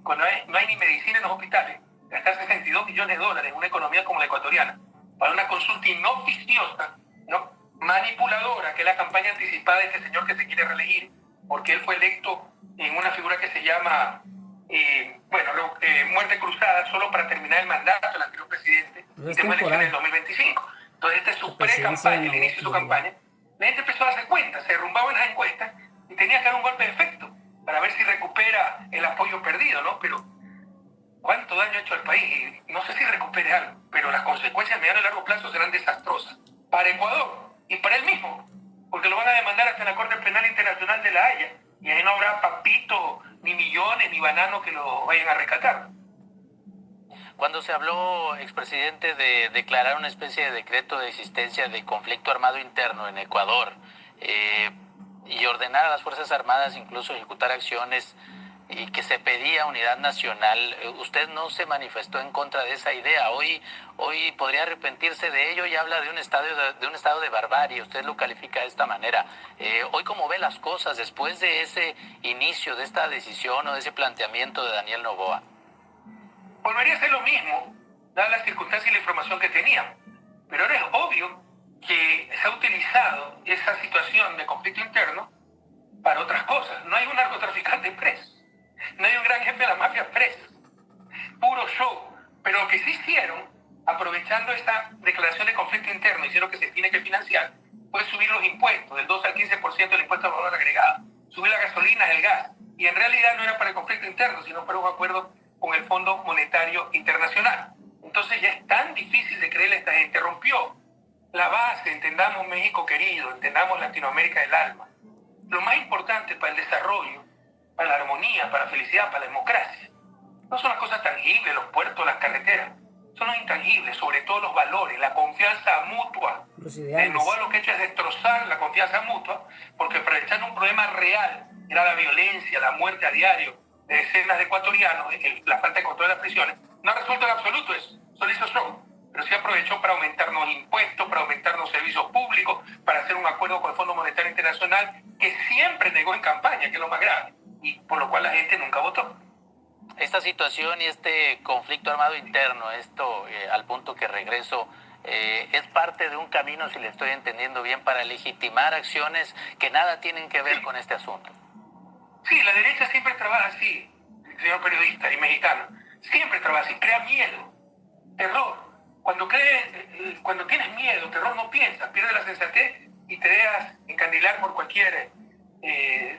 Cuando no hay ni medicina en los hospitales, gastar 62 millones de dólares en una economía como la ecuatoriana para una consulta inoficiosa, ¿no?, manipuladora, que es la campaña anticipada de este señor que se quiere reelegir, porque él fue electo en una figura que se llama muerte cruzada, solo para terminar el mandato del anterior presidente, y tenemos elecciones en el 2025. Entonces esta es su pre-campaña, el inicio de su campaña. La gente empezó a darse cuenta, se derrumbaban las encuestas y tenía que dar un golpe de efecto. daño hecho al país y no sé si recupere algo, pero las consecuencias a mediano y largo plazo serán desastrosas para Ecuador y para él mismo, porque lo van a demandar hasta la Corte Penal Internacional de La Haya y ahí no habrá papito, ni millones, ni bananos que lo vayan a rescatar. Cuando se habló, expresidente, de declarar una especie de decreto de existencia de conflicto armado interno en Ecuador y ordenar a las Fuerzas Armadas incluso ejecutar acciones y que se pedía unidad nacional, usted no se manifestó en contra de esa idea. Hoy podría arrepentirse de ello y habla de un estado de barbarie. Usted lo califica de esta manera. Hoy, ¿cómo ve las cosas después de ese inicio, de esta decisión o de ese planteamiento de Daniel Noboa? Volvería a ser lo mismo, dadas las circunstancias y la información que tenía. Pero ahora es obvio que se ha utilizado esa situación de conflicto interno para otras cosas. No hay un narcotraficante preso. No hay un gran jefe de la mafia preso. Puro show. Pero lo que sí hicieron, aprovechando esta declaración de conflicto interno, hicieron que se tiene que financiar, fue subir los impuestos, del 12 al 15% del impuesto al valor agregado. Subir la gasolina, el gas. Y en realidad no era para el conflicto interno, sino para un acuerdo con el Fondo Monetario Internacional. Entonces ya es tan difícil de creerle a esta gente. Rompió la base, entendamos México querido, entendamos Latinoamérica del alma. Lo más importante para el desarrollo, para la armonía, para la felicidad, para la democracia, no son las cosas tangibles, los puertos, las carreteras, son los intangibles, sobre todo los valores, la confianza mutua. El Noboa lo que ha hecho es destrozar la confianza mutua, porque aprovechando un problema real, era la violencia, la muerte a diario de decenas de ecuatorianos, la falta de control de las prisiones, no ha resuelto en absoluto eso, solo hizo show, pero sí aprovechó para aumentarnos impuestos, para aumentarnos servicios públicos, para hacer un acuerdo con el Fondo Monetario Internacional, que siempre negó en campaña, que es lo más grave, y por lo cual la gente nunca votó. Esta situación y este conflicto armado interno, esto al punto que regreso, es parte de un camino, si le estoy entendiendo bien, para legitimar acciones que nada tienen que ver con este asunto. Sí, la derecha siempre trabaja así, señor periodista y mexicano. Siempre trabaja así, crea miedo, terror. Cuando tienes miedo, terror, no piensas, pierdes la sensatez y te dejas encandilar por cualquier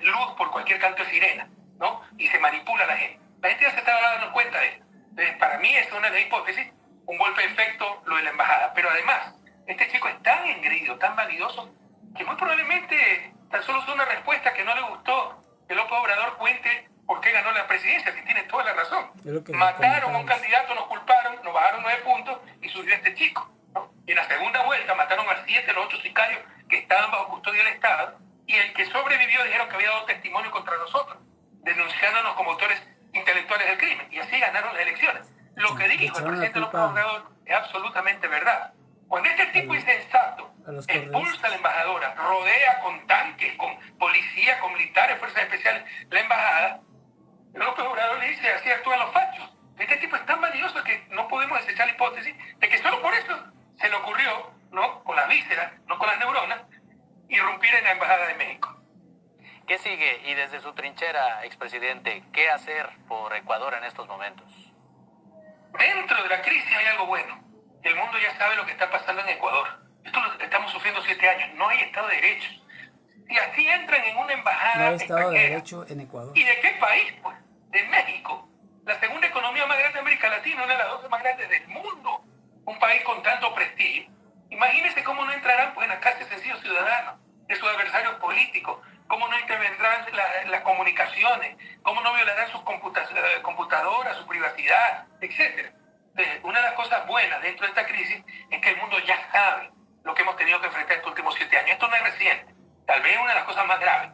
luz, por cualquier canto de sirena, ¿no? Y se manipula a la gente. La gente ya se está dando cuenta de esto. Entonces, para mí es una de las hipótesis, un golpe de efecto lo de la embajada. Pero además, este chico es tan engreído, tan vanidoso, que muy probablemente tan solo es una respuesta que no le gustó que López Obrador cuente por qué ganó la presidencia, que tiene toda la razón. Mataron a un candidato, nos culparon, nos bajaron 9 puntos y surgió este chico, ¿no? Y en la segunda vuelta mataron a 7 los 8 sicarios que estaban bajo custodia del Estado, y el que sobrevivió dijeron que había dado testimonio contra nosotros, denunciándonos como autores intelectuales del crimen, y así ganaron las elecciones. Lo que dijo el presidente López Obrador es absolutamente verdad. Cuando este tipo insensato expulsa a la embajadora, rodea con tanques, con policía, con militares, fuerzas especiales, la embajada, López Obrador le dice, así actúan los fachos. Este tipo es tan valioso que no podemos desechar la hipótesis de que solo por eso se le ocurrió, ¿no?, con las vísceras, no con las neuronas, irrumpir en la Embajada de México. ¿Qué sigue? Y desde su trinchera, expresidente, ¿qué hacer por Ecuador en estos momentos? Dentro de la crisis hay algo bueno. El mundo ya sabe lo que está pasando en Ecuador. Esto lo estamos sufriendo 7 años. No hay Estado de Derecho. Y así entran en una embajada no hay Estado de Derecho en Ecuador. ¿Y de qué país? Pues de México. La segunda economía más grande de América Latina, una de las 12 más grandes del mundo. Un país con tanto prestigio. Imagínense cómo no entrarán pues en la cárcel sencillos ciudadanos de sus adversarios políticos, cómo no intervendrán las comunicaciones, cómo no violarán sus computadoras, su privacidad, etc. Entonces, una de las cosas buenas dentro de esta crisis es que el mundo ya sabe lo que hemos tenido que enfrentar estos últimos 7 años. Esto no es reciente, tal vez es una de las cosas más graves,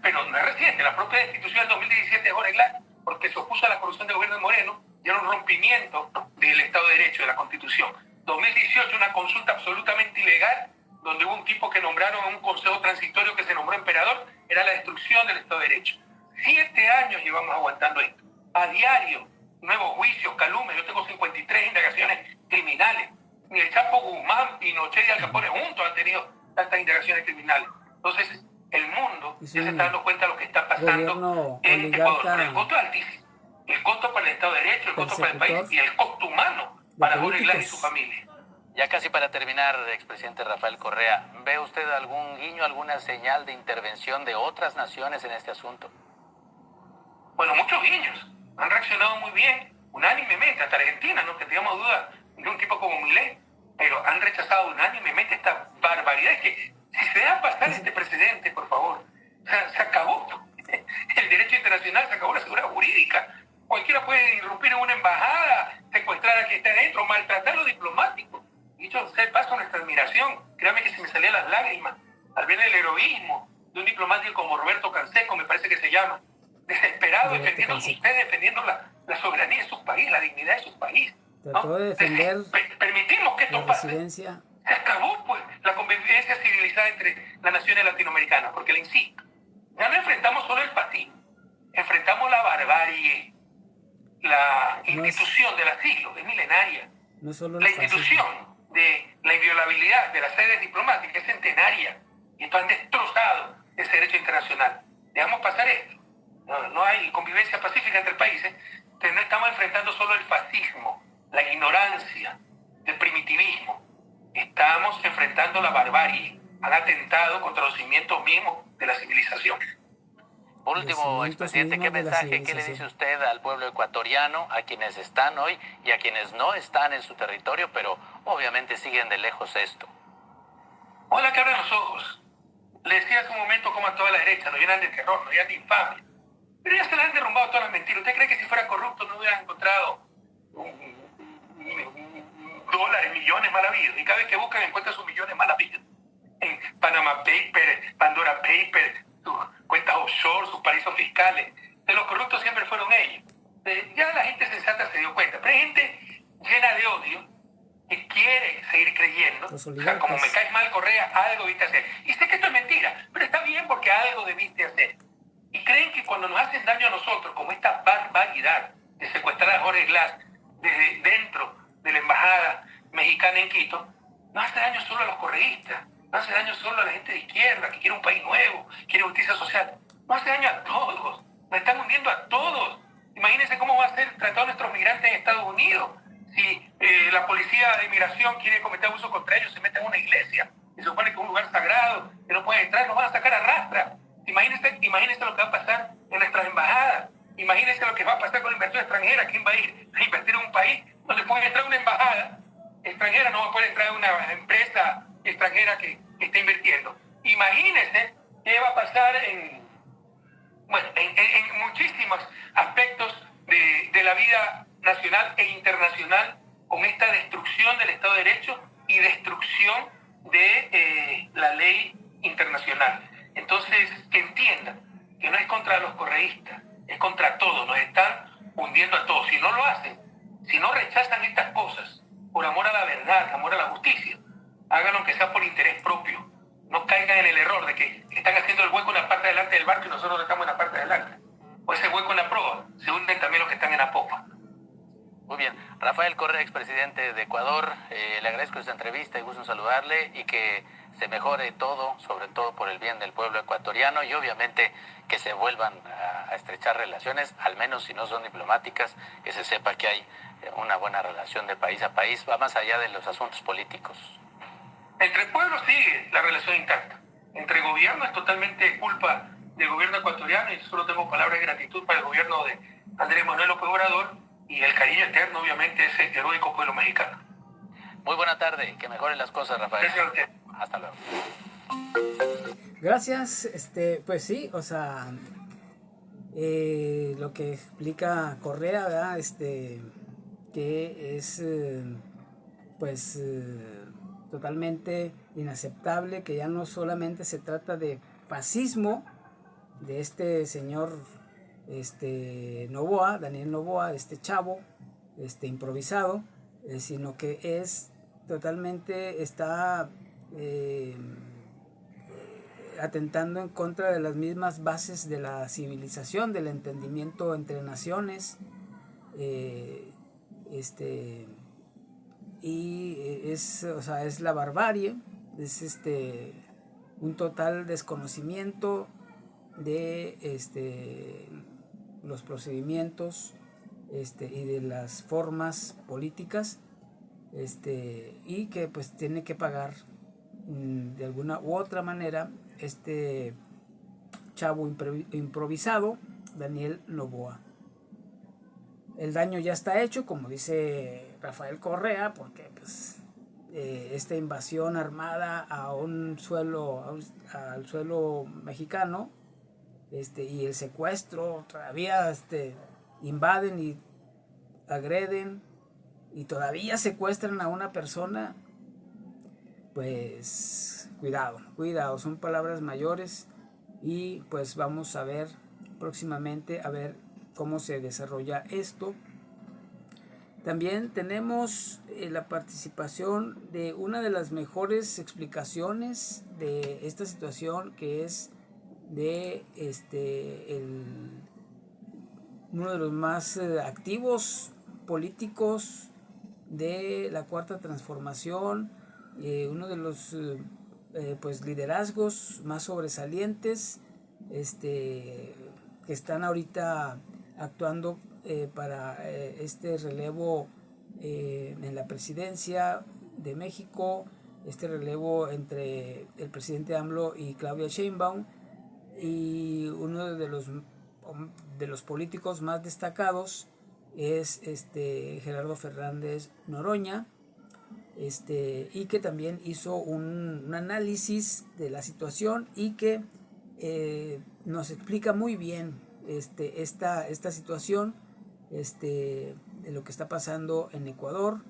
pero no es reciente. La propia destitución del 2017 es ejemplar, porque se opuso a la corrupción del gobierno de Moreno y era un rompimiento del Estado de Derecho, de la Constitución. 2018, una consulta absolutamente ilegal, donde hubo un tipo que nombraron a un consejo transitorio que se nombró emperador, era la destrucción del Estado de Derecho. 7 años llevamos aguantando esto. A diario, nuevos juicios, calumnias. Yo tengo 53 indagaciones criminales. Ni el Chapo Guzmán, Pinochet y Al Capone juntos han tenido tantas indagaciones criminales. Entonces, el mundo ya se está dando cuenta de lo que está pasando en Ecuador. Pero el costo es altísimo. El costo para el Estado de Derecho, el costo para el país y el costo humano para Jorge Glass y su familia. Ya casi para terminar, expresidente Rafael Correa, ¿ve usted algún guiño, alguna señal de intervención de otras naciones en este asunto? Bueno, muchos guiños. Han reaccionado muy bien. unánimemente, hasta Argentina, no tendríamos duda de un tipo como Milei, pero han rechazado unánimemente esta barbaridad. Es que si se deja pasar este precedente, por favor, se acabó el derecho internacional, se acabó la seguridad jurídica. Cualquiera puede irrumpir en una embajada, secuestrar a quien esté adentro, maltratar a los diplomáticos. Dicho sea de paso, nuestra admiración, créame que se me salían las lágrimas al ver el heroísmo de un diplomático como Roberto Canseco, me parece que se llama, desesperado, defendiendo la soberanía de su país, la dignidad de su país. Trató de defender permitimos que esto pase. Residencia. Se acabó, pues, la convivencia civilizada entre las naciones latinoamericanas, porque le insisto, ya no enfrentamos solo el fascismo, enfrentamos la barbarie, la institución de los siglos, es milenaria. No solo la institución de la inviolabilidad de las sedes diplomáticas es centenaria, y entonces han destrozado ese derecho internacional. Dejamos pasar esto. No hay convivencia pacífica entre países. Entonces no estamos enfrentando solo el fascismo, la ignorancia, el primitivismo. Estamos enfrentando la barbarie. Han atentado contra los cimientos mismos de la civilización. Por último, expresidente, ¿qué mensaje, qué le dice usted al pueblo ecuatoriano, a quienes están hoy y a quienes no están en su territorio, pero obviamente siguen de lejos esto? Hola, que abran los ojos. Le decía hace un momento como a toda la derecha, nos llenan de terror, nos llenan de infamia. Pero ya se le han derrumbado todas las mentiras. ¿Usted cree que si fuera corrupto no hubieran encontrado dólares, millones mal habidos? Y cada vez que buscan encuentran sus millones mal habidos. En Panama Papers, Pandora Papers, sus cuentas offshore, sus paraísos fiscales. De los corruptos siempre fueron ellos. Ya la gente sensata se dio cuenta. Pero hay gente llena de odio que quiere seguir creyendo. O sea, como me caes mal, Correa, algo debiste hacer. Y sé que esto es mentira, pero está bien porque algo debiste hacer. Y creen que cuando nos hacen daño a nosotros, como esta barbaridad de secuestrar a Jorge Glass desde dentro de la embajada mexicana en Quito, no hace daño solo a los correístas, no hace daño solo a la gente de izquierda que quiere un país nuevo, quiere justicia social. No hace daño a todos, nos están hundiendo a todos. Imagínense cómo va a ser tratado nuestros migrantes en Estados Unidos. Si la policía de inmigración quiere cometer abuso contra ellos, se mete en una iglesia, y se supone que es un lugar sagrado, que no pueden entrar, nos van a sacar a rastra. Imagínense lo que va a pasar en nuestras embajadas. Imagínense lo que va a pasar con la inversión extranjera. ¿Quién va a ir a invertir en un país donde puede entrar una embajada extranjera? No va a poder entrar una empresa extranjera que esté invirtiendo. Imagínense qué va a pasar en muchísimos aspectos de la vida nacional e internacional con esta destrucción del Estado de Derecho y destrucción de la ley internacional. Entonces, que entiendan que no es contra los correístas, es contra todos, nos están hundiendo a todos. Si no lo hacen, si no rechazan estas cosas, por amor a la verdad, amor a la justicia, háganlo que sea por interés propio. No caigan en el error de que están haciendo el hueco en la parte de adelante del barco y nosotros estamos en la parte de adelante. O ese hueco en la proa, se hunden también los que están en la popa. Muy bien. Rafael Correa, expresidente de Ecuador, le agradezco esta entrevista y gusto en saludarle y que se mejore todo, sobre todo por el bien del pueblo ecuatoriano y obviamente que se vuelvan a estrechar relaciones, al menos si no son diplomáticas, que se sepa que hay una buena relación de país a país, va más allá de los asuntos políticos. Entre pueblos sigue la relación intacta. Entre gobiernos es totalmente culpa del gobierno ecuatoriano y solo tengo palabras de gratitud para el gobierno de Andrés Manuel López Obrador y el cariño eterno, obviamente, a ese heroico pueblo mexicano. Muy buena tarde, que mejoren las cosas, Rafael. Gracias a usted. Hasta luego. Gracias, pues sí, o sea, lo que explica Correa, ¿verdad? Que es, totalmente inaceptable, que ya no solamente se trata de fascismo de este señor, Noboa, Daniel Noboa, este chavo, improvisado, sino que es totalmente, está atentando en contra de las mismas bases de la civilización, del entendimiento entre naciones, y es la barbarie, es un total desconocimiento de los procedimientos y de las formas políticas, y que pues tiene que pagar de alguna u otra manera este chavo improvisado, Daniel Noboa. el daño ya está hecho, como dice Rafael Correa, porque pues esta invasión armada a un suelo, al suelo mexicano, y el secuestro, todavía invaden y agreden y todavía secuestran a una persona, pues cuidado, son palabras mayores, y pues vamos a ver próximamente a ver cómo se desarrolla esto. También tenemos la participación de una de las mejores explicaciones de esta situación, que es de uno de los más activos políticos de la Cuarta Transformación, uno de los pues liderazgos más sobresalientes que están ahorita actuando para este relevo en la presidencia de México, este relevo entre el presidente AMLO y Claudia Sheinbaum, y uno de los políticos más destacados es Gerardo Fernández Noroña, y que también hizo un análisis de la situación y que nos explica muy bien esta situación de lo que está pasando en Ecuador,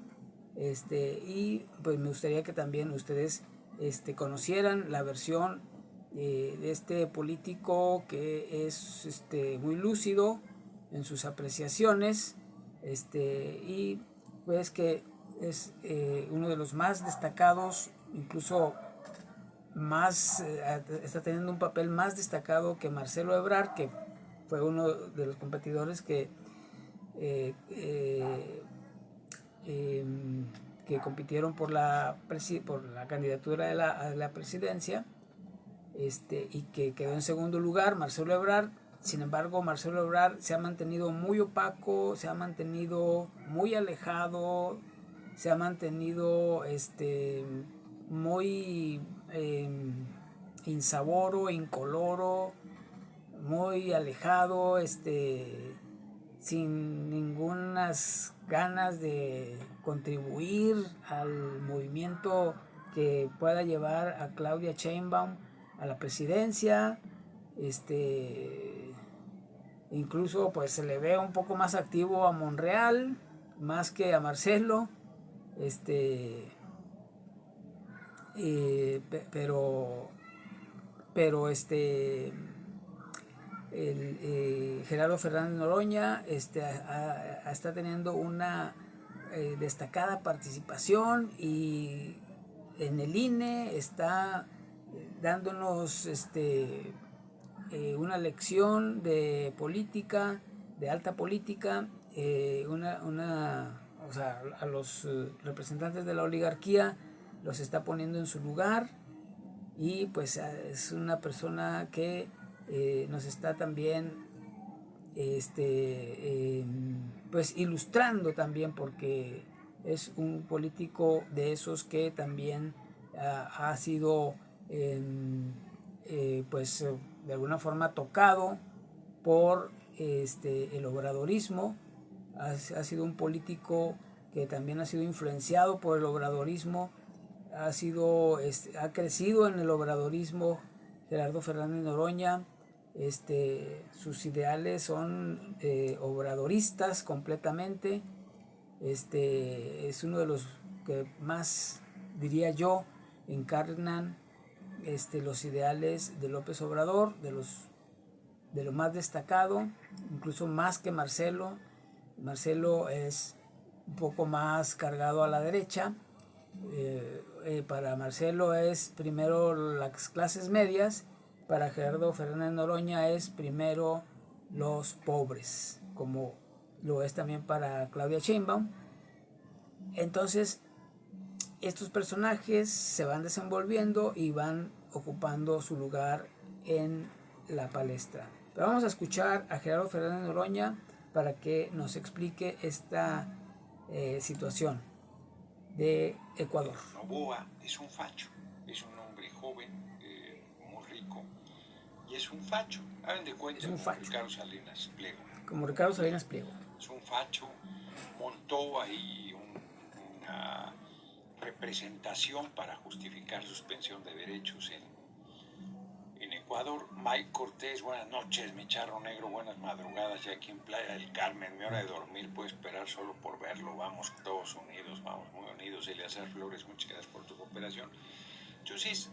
y pues me gustaría que también ustedes conocieran la versión de este político, que es muy lúcido en sus apreciaciones, y pues que es uno de los más destacados, incluso más está teniendo un papel más destacado que Marcelo Ebrard, que fue uno de los competidores que compitieron por la candidatura a la presidencia, y que quedó en segundo lugar Marcelo Ebrard. Sin embargo, Marcelo Ebrard se ha mantenido muy opaco, se ha mantenido muy alejado, se ha mantenido muy insaboro, incoloro, muy alejado, sin ningunas ganas de contribuir al movimiento que pueda llevar a Claudia Sheinbaum a la presidencia. Incluso pues se le ve un poco más activo a Monreal más que a Marcelo, pero Gerardo Fernández Noroña está teniendo una destacada participación, y en el INE está dándonos una lección de política, de alta política, o sea, a los representantes de la oligarquía los está poniendo en su lugar, y pues es una persona que nos está también pues ilustrando también, porque es un político de esos que también ha sido pues de alguna forma tocado por el obradorismo, ha sido un político que también ha sido influenciado por el obradorismo, ha crecido en el obradorismo Gerardo Fernández Noroña. Sus ideales son obradoristas completamente. Es uno de los que más, diría yo, encarnan los ideales de López Obrador, de lo más destacado, incluso más que Marcelo. Marcelo es un poco más cargado a la derecha. Para Marcelo es primero las clases medias, para Gerardo Fernández Noroña es primero los pobres, como lo es también para Claudia Sheinbaum. Entonces, estos personajes se van desenvolviendo y van ocupando su lugar en la palestra. Pero vamos a escuchar a Gerardo Fernández Noroña para que nos explique esta situación de Ecuador. Noboa es un facho, es un hombre joven, muy rico, y es un facho. Hagan de cuenta como Ricardo Salinas Pliego. Como Ricardo Salinas Pliego. es un facho, montó ahí una representación para justificar suspensión de derechos en Ecuador. Mike Cortés, buenas noches, mi charro negro, buenas madrugadas, ya aquí en Playa del Carmen, mi hora de dormir puedo esperar solo por verlo, vamos todos unidos, vamos muy unidos. Eleazar Flores, muchas gracias por tu cooperación. Entonces,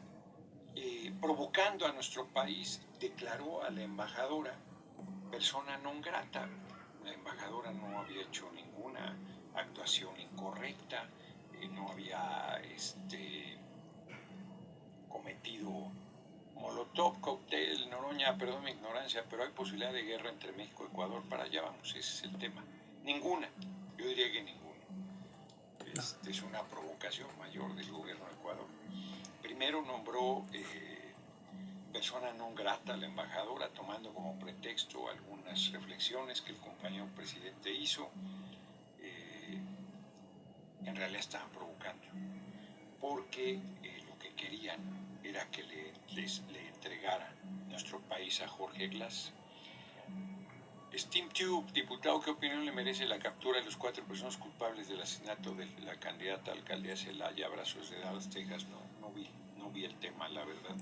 provocando a nuestro país, declaró a la embajadora persona non grata. La embajadora no había hecho ninguna actuación incorrecta, no había cometido molotov, cóctel, Noroña, perdón mi ignorancia, pero hay posibilidad de guerra entre México y Ecuador, para allá vamos, ese es el tema. Ninguna, yo diría que ninguna. Es una provocación mayor del gobierno de Ecuador. Primero nombró persona non grata a la embajadora, tomando como pretexto algunas reflexiones que el compañero presidente hizo. En realidad estaban provocando, porque lo que querían era que le entregara nuestro país a Jorge Glass. SteamTube, diputado, ¿qué opinión le merece la captura de los 4 personas culpables del asesinato de la candidata a alcaldía Celaya? Abrazos de Dallas, Texas. No vi el tema, la verdad.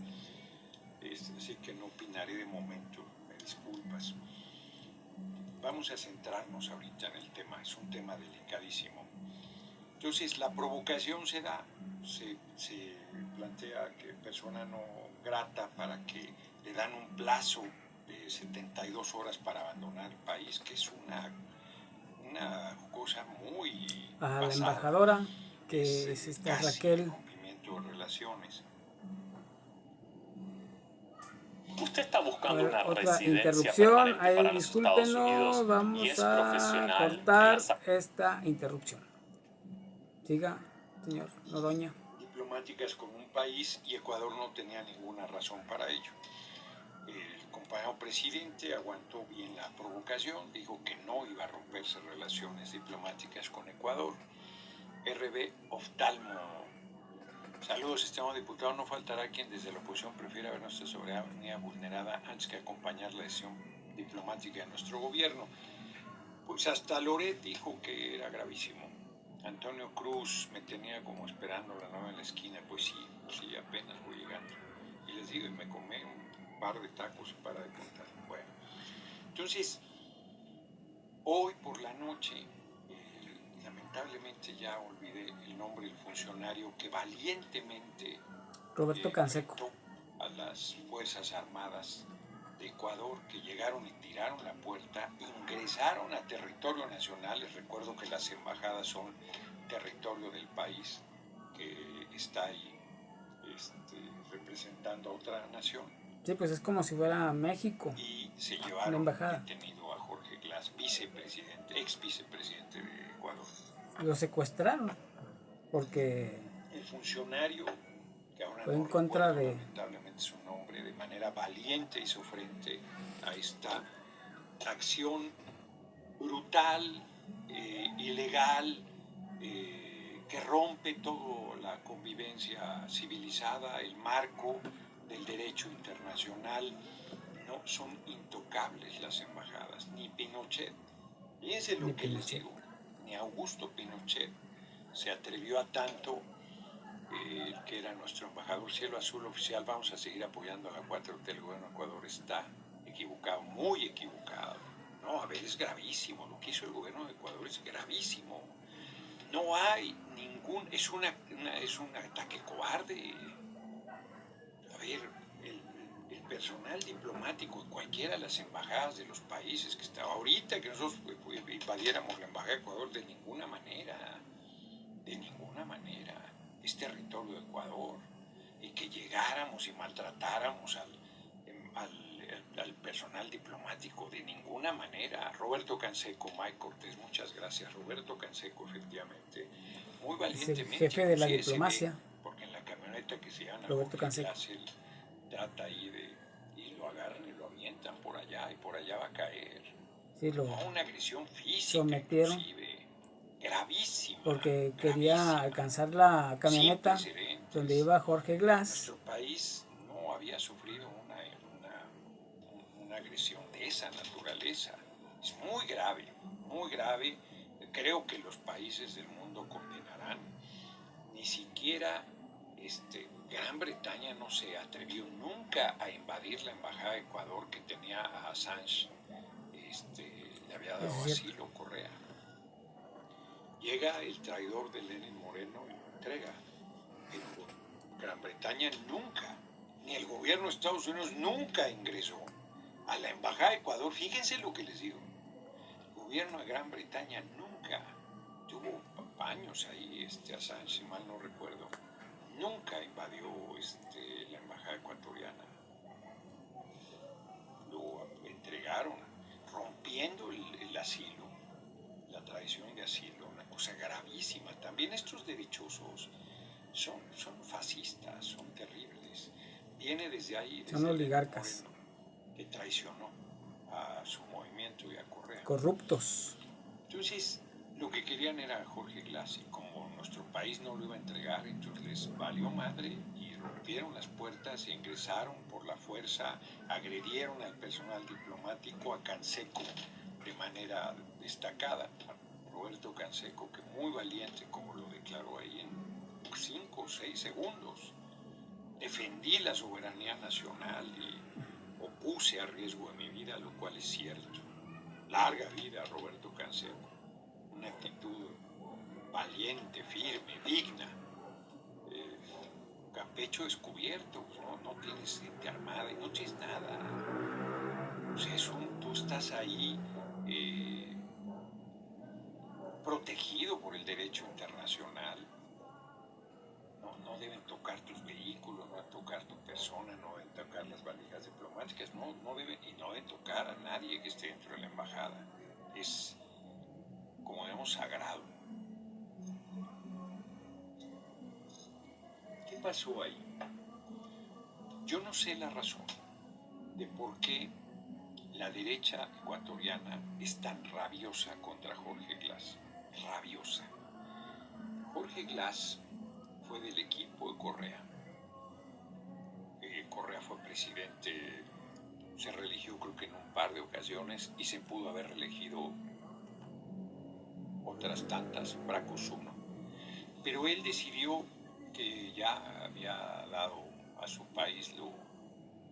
Así que no opinaré de momento, me disculpas. Vamos a centrarnos ahorita en el tema, es un tema delicadísimo. Entonces la provocación se da, se plantea que persona no grata, para que le dan un plazo de 72 horas para abandonar el país, que es una cosa muy a basada. La embajadora, que es esta Raquel. Rompimiento de relaciones. Usted está buscando una otra residencia interrupción, permanente ahí para los Estados discúlpenos, Unidos y vamos es a profesional cortar en la... esta interrupción. Siga, señor Noroña. Diplomáticas con un país, y Ecuador no tenía ninguna razón para ello. El compañero presidente aguantó bien la provocación, dijo que no iba a romperse relaciones diplomáticas con Ecuador. RB Oftalmo. Saludos, estimado diputado. No faltará quien desde la oposición prefiera ver nuestra soberanía vulnerada antes que acompañar la decisión diplomática de nuestro gobierno. Pues hasta Loret dijo que era gravísimo. Antonio Cruz me tenía como esperando la nueva en la esquina. Pues sí, apenas voy llegando. Y les digo, me comí un par de tacos para de contar. Bueno, entonces, hoy por la noche, lamentablemente ya olvidé el nombre del funcionario que valientemente Roberto Canseco a las Fuerzas Armadas de Ecuador, que llegaron y tiraron la puerta, ingresaron a territorio nacional. Les recuerdo que las embajadas son territorio del país que está ahí representando a otra nación. Sí, pues es como si fuera México. Y se llevaron detenido a Jorge Glass, ex vicepresidente de Ecuador. Lo secuestraron porque el funcionario, que ahora fue no en contra recuerdo, de lamentablemente su nombre, de manera valiente hizo frente a esta acción brutal, ilegal, que rompe toda la convivencia civilizada, el marco del derecho internacional. No son intocables las embajadas, ni Pinochet. Fíjense lo que les digo, ni Augusto Pinochet se atrevió a tanto. El que era nuestro embajador Cielo Azul oficial. Vamos a seguir apoyando a la 4T. El gobierno de Ecuador está equivocado, muy equivocado. No, a ver, es gravísimo. Lo que hizo el gobierno de Ecuador es gravísimo. No hay ningún... Es un ataque cobarde. A ver, el personal diplomático, cualquiera de las embajadas de los países que estaba ahorita, que nosotros invadiéramos la embajada de Ecuador, de ninguna manera. Es territorio de Ecuador, y que llegáramos y maltratáramos al personal diplomático, de ninguna manera. Roberto Canseco, Mike Cortés, muchas gracias. Roberto Canseco, efectivamente, muy valientemente. Es el jefe de la diplomacia. Porque en la camioneta que se llama Roberto Canseco, él trata ahí y lo agarran y lo avientan por allá, y por allá va a caer. Sí, una agresión física, sometieron, inclusive. Gravísima. Porque quería alcanzar la camioneta donde iba Jorge Glass. Nuestro país no había sufrido una agresión de esa naturaleza. Es muy grave, muy grave. Creo que los países del mundo condenarán. Ni siquiera Gran Bretaña no se atrevió nunca a invadir la embajada de Ecuador que tenía a Assange. Le había dado asilo Correa. Llega el traidor de Lenin Moreno y lo entrega. Pero Gran Bretaña nunca, ni el gobierno de Estados Unidos nunca ingresó a la embajada de Ecuador. Fíjense lo que les digo. El gobierno de Gran Bretaña nunca tuvo años ahí, Assange, si mal no recuerdo, nunca invadió la embajada ecuatoriana. Lo entregaron, rompiendo el asilo, la tradición de asilo, una cosa gravísima. También estos derechosos son fascistas, son terribles. Viene desde ahí, desde son oligarcas que traicionó a su movimiento y a Correa. Corruptos. Entonces, lo que querían era Jorge Glass, y como nuestro país no lo iba a entregar, entonces les valió madre y rompieron las puertas e ingresaron por la fuerza, agredieron al personal diplomático, a Canseco de manera destacada, a Roberto Canseco, que muy valiente, como lo declaró ahí en 5 o 6 segundos. Defendí la soberanía nacional y opuse a riesgo de mi vida, lo cual es cierto. Larga vida a Roberto Canseco. Una actitud valiente, firme, digna. Campecho descubierto, no tienes gente armada y no tienes nada. O sea, tú estás ahí protegido por el derecho internacional. No deben tocar tus vehículos, no deben tocar tu persona, no deben tocar las valijas diplomáticas, no deben tocar a nadie que esté dentro de la embajada. Es, como vemos, sagrado. ¿Qué pasó ahí? Yo no sé la razón de por qué la derecha ecuatoriana es tan rabiosa contra Jorge Glass. Rabiosa. Jorge Glass fue del equipo de Correa. Correa fue presidente, se reeligió creo que en un par de ocasiones y se pudo haber reelegido otras tantas, Bracos 1. Pero él decidió que ya había dado a su país lo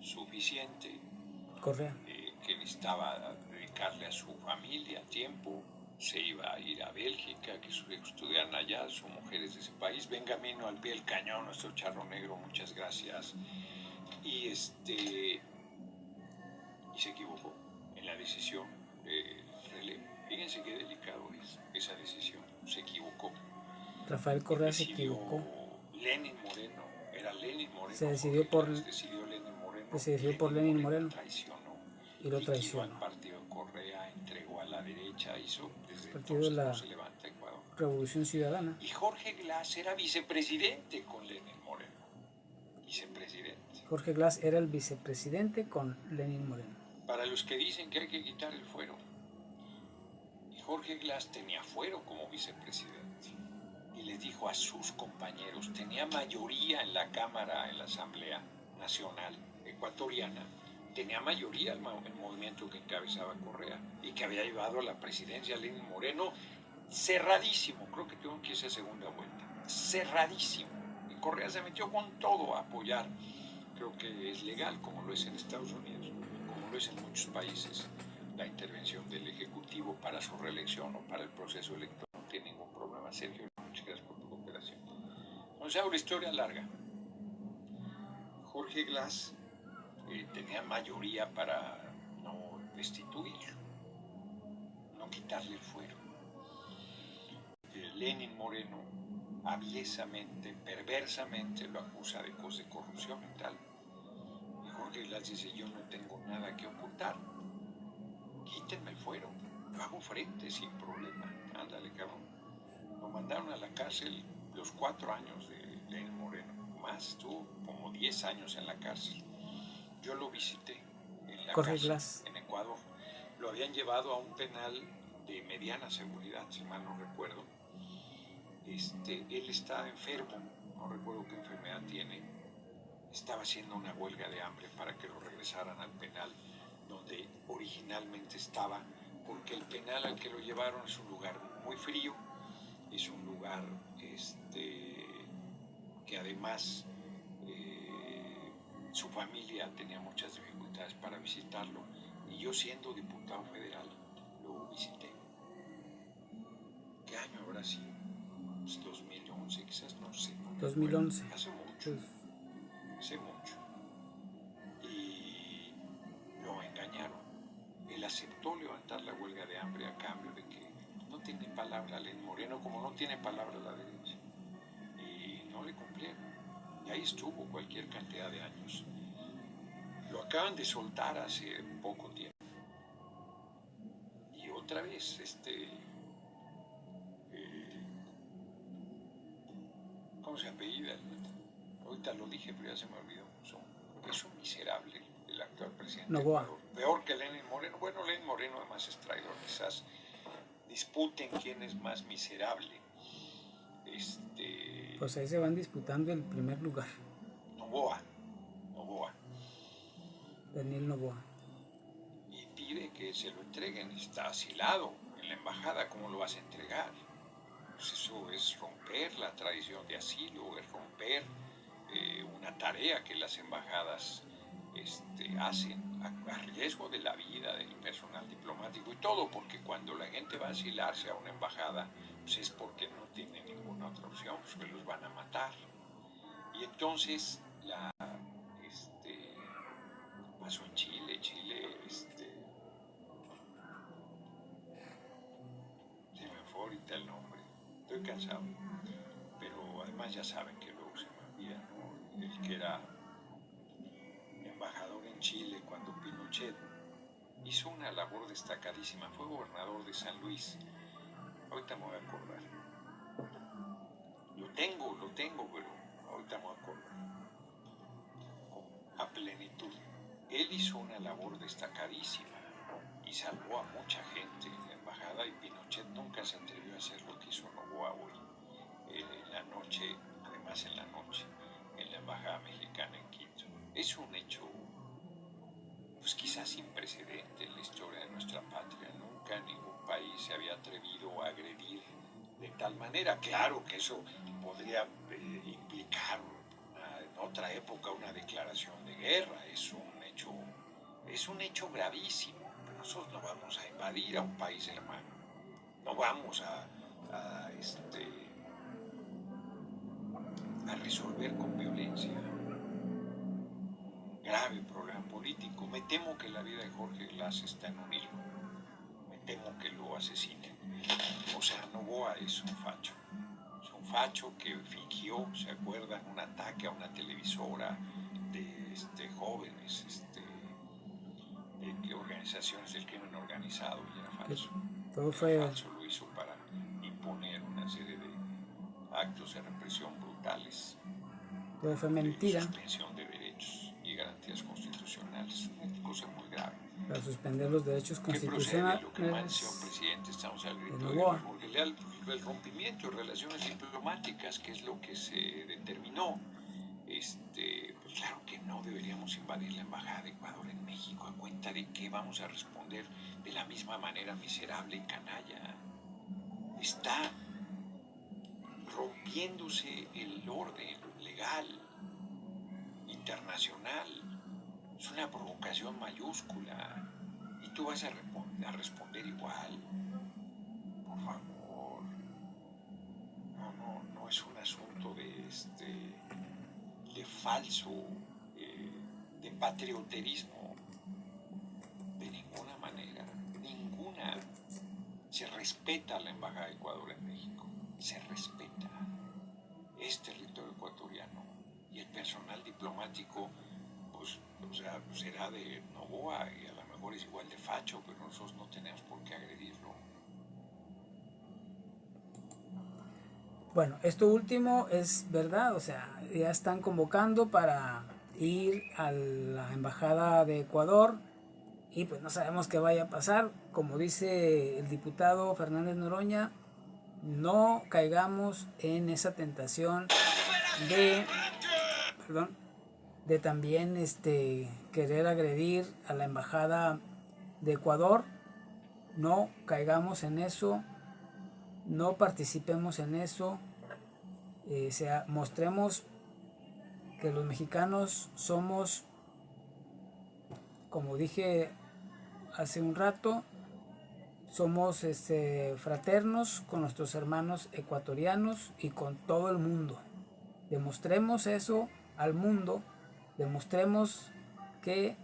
suficiente, Correa, que necesitaba dedicarle a su familia tiempo. Se iba a ir a Bélgica, que sus hijos estudiaran allá, su mujer es de ese país. Benjamino al pie del cañón, nuestro charro negro, muchas gracias. Y se equivocó en la decisión de relevo. Fíjense qué delicado es esa decisión. Se equivocó. Rafael Correa se equivocó. Lenin Moreno, era Lenin Moreno. Se decidió por Lenin Moreno. Se decidió por Lenin Moreno. Y lo Liquidó traicionó. al partido de Correa, entregó a la derecha, hizo desde partido de la no se levanta Ecuador. Revolución Ciudadana. Y Jorge Glass era vicepresidente con Lenin Moreno. Vicepresidente. Jorge Glass era el vicepresidente con Lenin Moreno. Para los que dicen que hay que quitar el fuero, Jorge Glass tenía fuero como vicepresidente. Y les dijo a sus compañeros, tenía mayoría en la Cámara, en la Asamblea Nacional Ecuatoriana, tenía mayoría el movimiento que encabezaba Correa y que había llevado a la presidencia a Lenin Moreno cerradísimo. Creo que tuvo que irse a segunda vuelta. Cerradísimo. Y Correa se metió con todo a apoyar. Creo que es legal, como lo es en Estados Unidos, como lo es en muchos países, la intervención del Ejecutivo para su reelección o para el proceso electoral. No tiene ningún problema, Sergio. Muchas gracias por tu cooperación. Entonces, hago una historia larga. Jorge Glass tenía mayoría para no destituirlo, no quitarle el fuero. Lenin Moreno aviesamente, perversamente lo acusa de cosas de corrupción y tal. Y Jorge Glass dice, yo no tengo nada que ocultar. Quítenme el fuero, yo hago frente sin problema. Ándale, cabrón. Lo mandaron a la cárcel los 4 años de Lenin Moreno. Más, estuvo como 10 años en la cárcel. Yo lo visité en la cárcel, en Ecuador. Lo habían llevado a un penal de mediana seguridad, si mal no recuerdo. Él está enfermo, no recuerdo qué enfermedad tiene. Estaba haciendo una huelga de hambre para que lo regresaran al penal donde originalmente estaba, porque el penal al que lo llevaron es un lugar muy frío, es un lugar que además su familia tenía muchas dificultades para visitarlo, y yo, siendo diputado federal, lo visité. ¿Qué año habrá sido? Pues 2011, quizás, no sé. 2011. Hace mucho. Hace mucho. Y lo engañaron. Él aceptó levantar la huelga de hambre a cambio de que no tiene palabra Lenín Moreno, como no tiene palabra la derecha. Y no le cumplieron. Y ahí estuvo cualquier cantidad de años. Lo acaban de soltar hace poco tiempo. Y otra vez, ¿cómo se apellida? Ahorita lo dije, pero ya se me olvidó. Es un miserable el actual presidente de Ecuador. Peor que Lenín Moreno. Bueno, Lenín Moreno además es traidor. Quizás disputen quién es más miserable. Pues ahí se van disputando el primer lugar. Noboa. Daniel Noboa. Y pide que se lo entreguen. Está asilado en la embajada. ¿Cómo lo vas a entregar? Pues eso es romper la tradición de asilo, es romper una tarea que las embajadas hacen a riesgo de la vida del personal diplomático y todo, porque cuando la gente va a asilarse a una embajada, pues es porque no tiene ninguna otra opción, pues que los van a matar. Y entonces pasó en Chile, se me fue ahorita el nombre, estoy cansado, pero además ya saben que luego se me olvida, ¿no? El que era embajador en Chile cuando Pinochet hizo una labor destacadísima, fue gobernador de San Luis, ahorita me voy a acordar, lo tengo, pero ahorita me voy a acordar, a plenitud. Él hizo una labor destacadísima y salvó a mucha gente en la embajada, y Pinochet nunca se atrevió a hacer lo que hizo Noboa hoy, en la noche, en la embajada mexicana en Quito. Es un hecho, pues quizás sin precedente en la historia de nuestra patria. Nunca ningún país se había atrevido a agredir de tal manera. Claro que eso podría implicar en otra época una declaración de guerra. Es un hecho gravísimo. Pero nosotros no vamos a invadir a un país hermano. No vamos a resolver con violencia un grave problema político. Me temo que la vida de Jorge Glass está en un hilo. Me temo que lo asesinen. O sea, Noboa es un facho. Es un facho que fingió, ¿se acuerdan? Un ataque a una televisora de jóvenes, de organizaciones del crimen organizado, y era falso. Todo fue falso, lo hizo para imponer una serie de actos de represión brutales. Todo fue mentira. Suspensión de derechos y garantías constitucionales. Una cosa muy grave. Para suspender los derechos constitucionales. Lo que manda, señor presidente, estamos al grito de guerra, porque el rompimiento de relaciones diplomáticas, que es lo que se determinó, pues claro que no deberíamos invadir la embajada de Ecuador en México. ¿A cuenta de qué vamos a responder de la misma manera miserable y canalla? Está rompiéndose el orden legal internacional. Es una provocación mayúscula, y tú vas a responder igual. Por favor, no es un asunto de falso, de patrioterismo, de ninguna manera, ninguna. Se respeta la embajada de Ecuador en México, se respeta, es territorio ecuatoriano, y el personal diplomático, pues, o sea, será de Noboa, y a lo mejor es igual de facho, pero nosotros no tenemos por qué agredirlo. Bueno, esto último es verdad, o sea, ya están convocando para ir a la embajada de Ecuador, y pues no sabemos qué vaya a pasar. Como dice el diputado Fernández Noroña, no caigamos en esa tentación de también querer agredir a la embajada de Ecuador. no caigamos en eso, no participemos en eso, mostremos que los mexicanos somos, como dije hace un rato, somos fraternos con nuestros hermanos ecuatorianos y con todo el mundo. Demostremos eso al mundo, demostremos que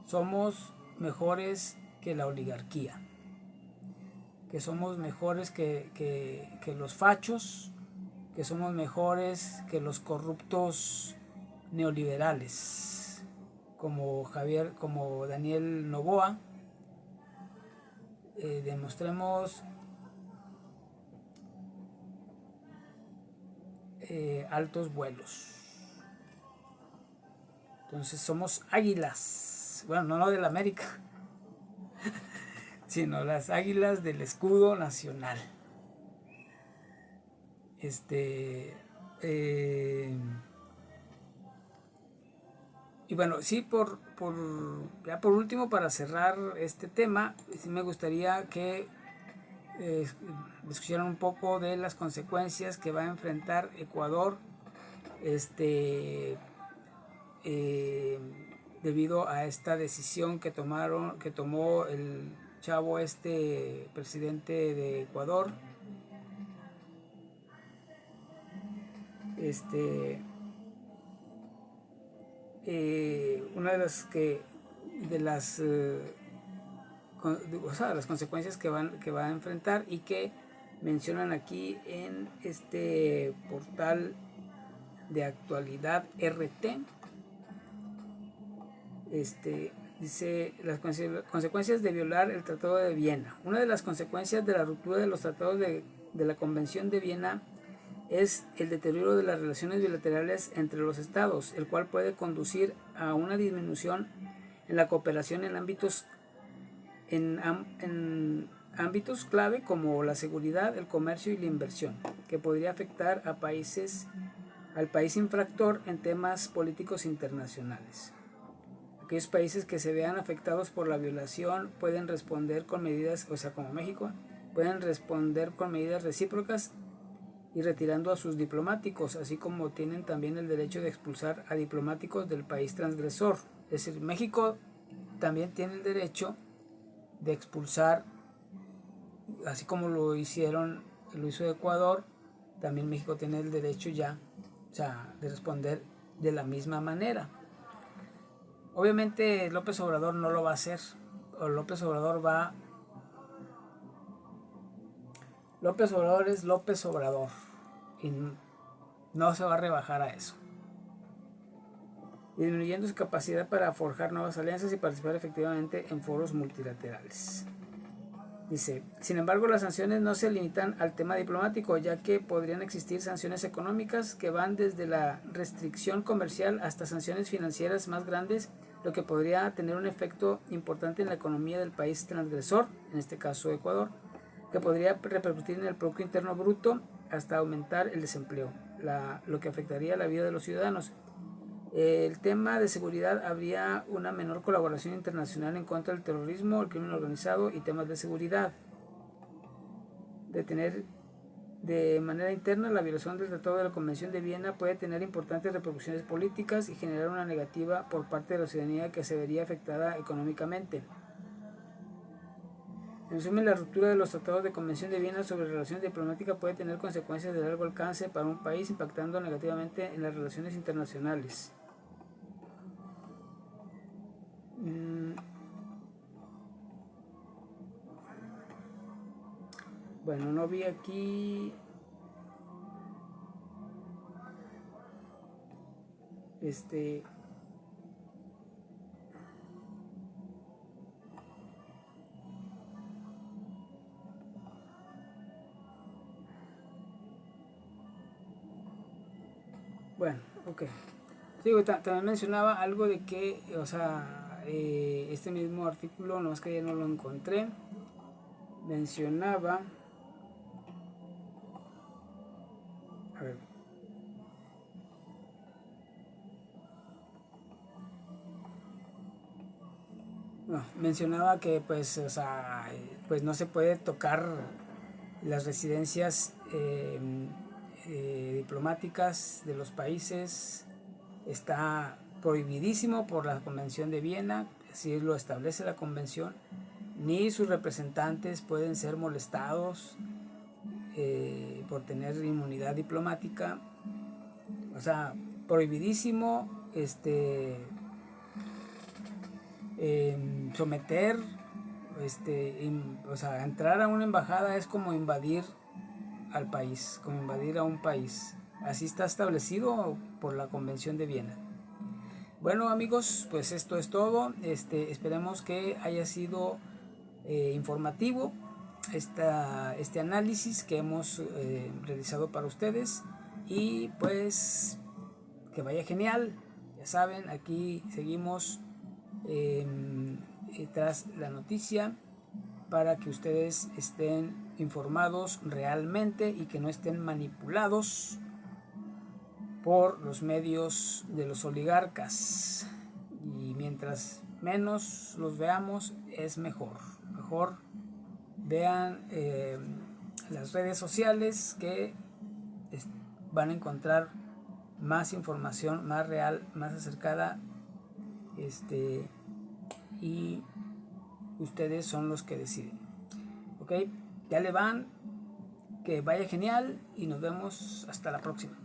somos mejores que la oligarquía, que somos mejores que los fachos, que somos mejores que los corruptos neoliberales, como Daniel Noboa. Demostremos altos vuelos. Entonces somos águilas, bueno, no de la América, sino las águilas del escudo nacional. Y bueno, sí, ya por último, para cerrar este tema, sí me gustaría que escucharan un poco de las consecuencias que va a enfrentar Ecuador debido a esta decisión que tomó el chavo presidente de Ecuador. Una de las consecuencias que va a enfrentar y que mencionan aquí en este portal de actualidad RT, dice las consecuencias de violar el Tratado de Viena. Una de las consecuencias de la ruptura de los tratados de la Convención de Viena es el deterioro de las relaciones bilaterales entre los estados, el cual puede conducir a una disminución en la cooperación en ámbitos clave como la seguridad, el comercio y la inversión, que podría afectar al país infractor en temas políticos internacionales. Aquellos países que se vean afectados por la violación pueden responder con medidas, como México, pueden responder con medidas recíprocas y retirando a sus diplomáticos, así como tienen también el derecho de expulsar a diplomáticos del país transgresor. Es decir, México también tiene el derecho de expulsar, así como lo hizo Ecuador, también México tiene el derecho de responder de la misma manera. Obviamente López Obrador no lo va a hacer, López Obrador es López Obrador y no se va a rebajar a eso, disminuyendo su capacidad para forjar nuevas alianzas y participar efectivamente en foros multilaterales. Dice, sin embargo, las sanciones no se limitan al tema diplomático, ya que podrían existir sanciones económicas que van desde la restricción comercial hasta sanciones financieras más grandes, lo que podría tener un efecto importante en la economía del país transgresor, en este caso Ecuador, que podría repercutir en el Producto Interno Bruto hasta aumentar el desempleo, lo que afectaría la vida de los ciudadanos. El tema de seguridad, habría una menor colaboración internacional en contra del terrorismo, el crimen organizado y temas de seguridad. Detener de manera interna la violación del Tratado de la Convención de Viena puede tener importantes repercusiones políticas y generar una negativa por parte de la ciudadanía que se vería afectada económicamente. En resumen, la ruptura de los tratados de Convención de Viena sobre relaciones diplomáticas puede tener consecuencias de largo alcance para un país, impactando negativamente en las relaciones internacionales. Bueno, no vi aquí bueno, ok. Sí, también mencionaba algo de que, este mismo artículo, no es que ya no lo encontré, mencionaba, a ver, mencionaba que pues, o sea, pues no se puede tocar las residencias diplomáticas de los países. Está prohibidísimo por la Convención de Viena, así lo establece la convención. Ni sus representantes pueden ser molestados por tener inmunidad diplomática. O sea, prohibidísimo someter, o sea, entrar a una embajada es como invadir al país, como invadir a un país. Así está establecido por la Convención de Viena. Bueno, amigos, pues esto es todo. Esperemos que haya sido informativo este análisis que hemos realizado para ustedes, y pues que vaya genial. Ya saben, aquí seguimos tras la noticia para que ustedes estén informados realmente y que no estén manipulados por los medios de los oligarcas. Y mientras menos los veamos es mejor. Mejor vean las redes sociales, que van a encontrar más información, más real, más acercada, y ustedes son los que deciden. Ok, ya le van, que vaya genial y nos vemos hasta la próxima.